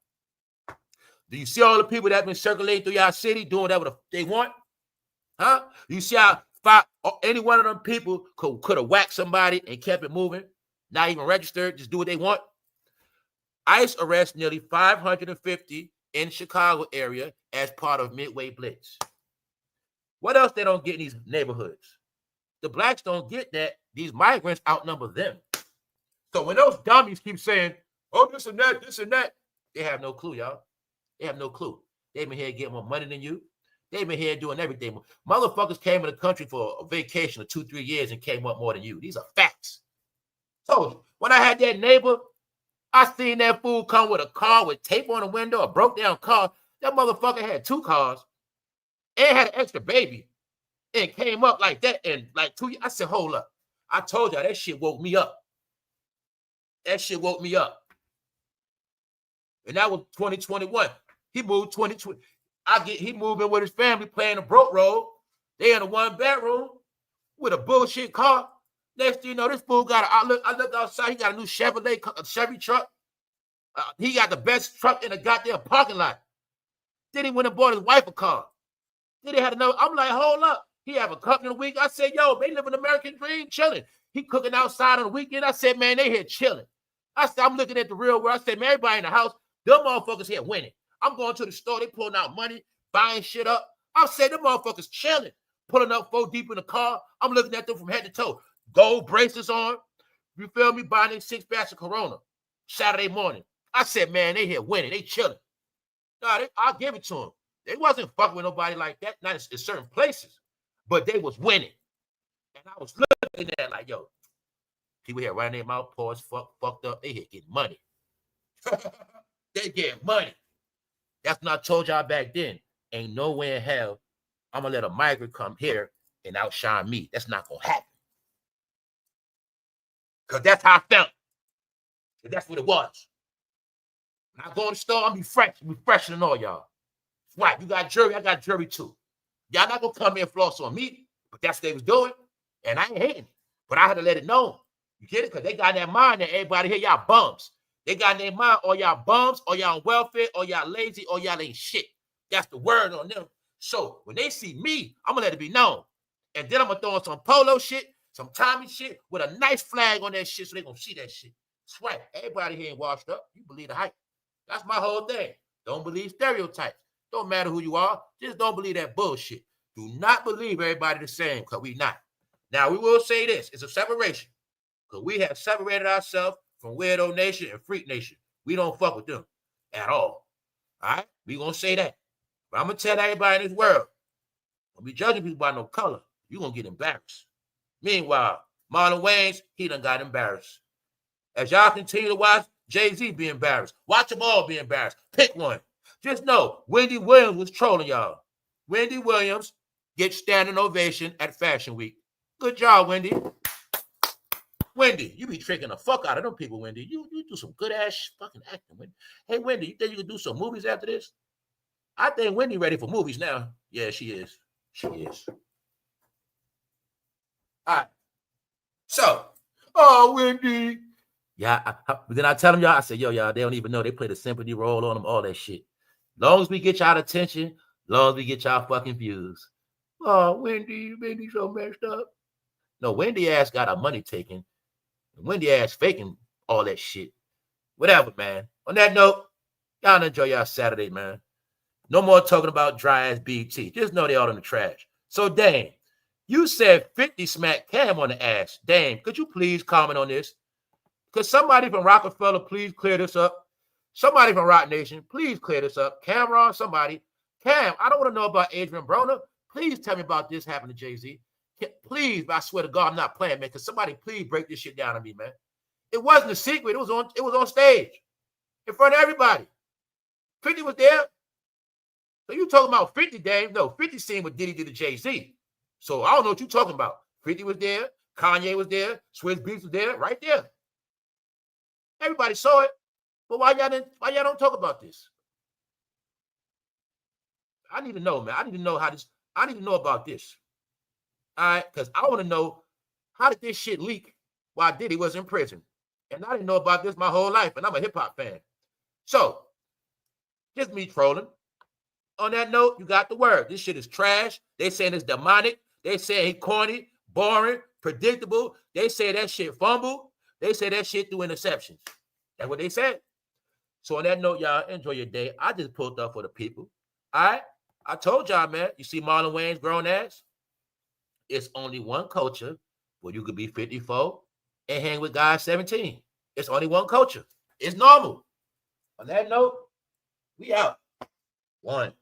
S2: Do you see all the people that have been circulating through y'all city doing whatever they want? Huh? You see how any one of them people could have whacked somebody and kept it moving, not even registered, just do what they want? ICE arrests nearly 550 in Chicago area as part of Midway Blitz. What else they don't get in these neighborhoods? The blacks don't get that. These migrants outnumber them. So when those dummies keep saying, oh, this and that, they have no clue, y'all. They have no clue. They've been here getting more money than you. They've been here doing everything. Motherfuckers came in the country for a vacation of 2-3 years and came up more than you. These are facts. So when I had that neighbor, I seen that fool come with a car with tape on the window, a broke down car. That motherfucker had 2 cars. And had an extra baby and came up like that in like 2 years. I said, hold up. I told y'all that shit woke me up. That shit woke me up. And that was 2021. He moved 2020. He moved in with his family playing a broke role. They in a 1-bedroom with a bullshit car. Next thing you know, this fool got I look outside, he got a new Chevy truck. He got the best truck in the goddamn parking lot. Then he went and bought his wife a car. Then they had another. I'm like, hold up. He have a company in the week. I said, yo, they live an American dream, chilling. He cooking outside on the weekend. I said, man, they here chilling. I said, I'm looking at the real world. I said, man, everybody in the house, them motherfuckers here winning. I'm going to the store. They pulling out money, buying shit up. I said, them motherfuckers chilling, pulling up 4 deep in the car. I'm looking at them from head to toe. Gold bracelets on. You feel me? Buying 6 batches of Corona Saturday morning. I said, man, they here winning. They chilling. Nah, I'll give it to them. They wasn't fucking with nobody like that, not in certain places, but they was winning. And I was looking at it like, yo, people here running their mouth, paws fucked up. They here getting money. They getting money. That's what I told y'all back then. Ain't no way in hell I'm going to let a migrant come here and outshine me. That's not going to happen. Because that's how I felt. And that's what it was. When I go in the store, I'm be fresh. I'm be fresher than all y'all. Right, you got jury, I got jury too. Y'all not gonna come here and floss on me, but that's what they was doing, and I ain't hating it. But I had to let it know. You get it? Because they got in their mind that everybody here, y'all bums. They got in their mind, or y'all bums, or y'all on welfare, or y'all lazy, or y'all ain't shit. That's the word on them. So when they see me, I'm gonna let it be known. And then I'm gonna throw in some polo shit, some Tommy shit, with a nice flag on that shit, so they gonna see that shit. That's right. Everybody here ain't washed up. You believe the hype. That's my whole thing. Don't believe stereotypes. Don't matter who you are. Just don't believe that bullshit. Do not believe everybody the same, because we not. Now, we will say this. It's a separation. Because we have separated ourselves from Weirdo Nation and Freak Nation. We don't fuck with them at all. All right? We going to say that. But I'm going to tell everybody in this world, don't be judging people by no color. You're going to get embarrassed. Meanwhile, Marlon Wayans, he done got embarrassed. As y'all continue to watch Jay-Z be embarrassed, watch them all be embarrassed. Pick one. Just know, Wendy Williams was trolling y'all. Wendy Williams gets standing ovation at Fashion Week. Good job, Wendy. Wendy, you be tricking the fuck out of them people, Wendy. You do some good-ass fucking acting, Wendy. Hey, Wendy, you think you can do some movies after this? I think Wendy ready for movies now. Yeah, she is. She is. All right. So, oh, Wendy. Yeah, then I tell them, y'all, I said, y'all, they don't even know. They play the sympathy role on them, all that shit. Long as we get y'all attention, long as we get y'all fucking views. Oh, Wendy so messed up. No, Wendy ass got her money taken. Wendy ass faking all that shit. Whatever, man. On that note, y'all enjoy y'all Saturday, man. No more talking about dry ass BT. Just know they all in the trash. So, Dame, you said 50 smack Cam on the ass. Dame, could you please comment on this? Could somebody from Rockefeller please clear this up? Somebody from Rock Nation, please clear this up. Cameron, somebody. Cam, I don't want to know about Adrian Broner. Please tell me about this happening to Jay-Z. Please, I swear to God, I'm not playing, man. Because somebody please break this shit down to me, man. It wasn't a secret. It was on stage in front of everybody. 50 was there. So you talking about 50, Dave? No, 50 seen what Diddy did to Jay-Z. So I don't know what you talking about. 50 was there. Kanye was there. Swizz Beatz was there. Right there. Everybody saw it. But why y'all don't talk about this? I need to know, man. I need to know about this. All right, because I want to know, how did this shit leak while Diddy was in prison? And I didn't know about this my whole life, and I'm a hip-hop fan. So, just me trolling. On that note, you got the word. This shit is trash. They saying it's demonic. They say he corny, boring, predictable. They say that shit fumble. They say that shit through interceptions. That's what they said. So on that note, y'all, enjoy your day. I just pulled up for the people. All right? I told y'all, man. You see Marlon Wayans' grown ass? It's only one culture where you could be 54 and hang with guys 17. It's only one culture. It's normal. On that note, we out. One.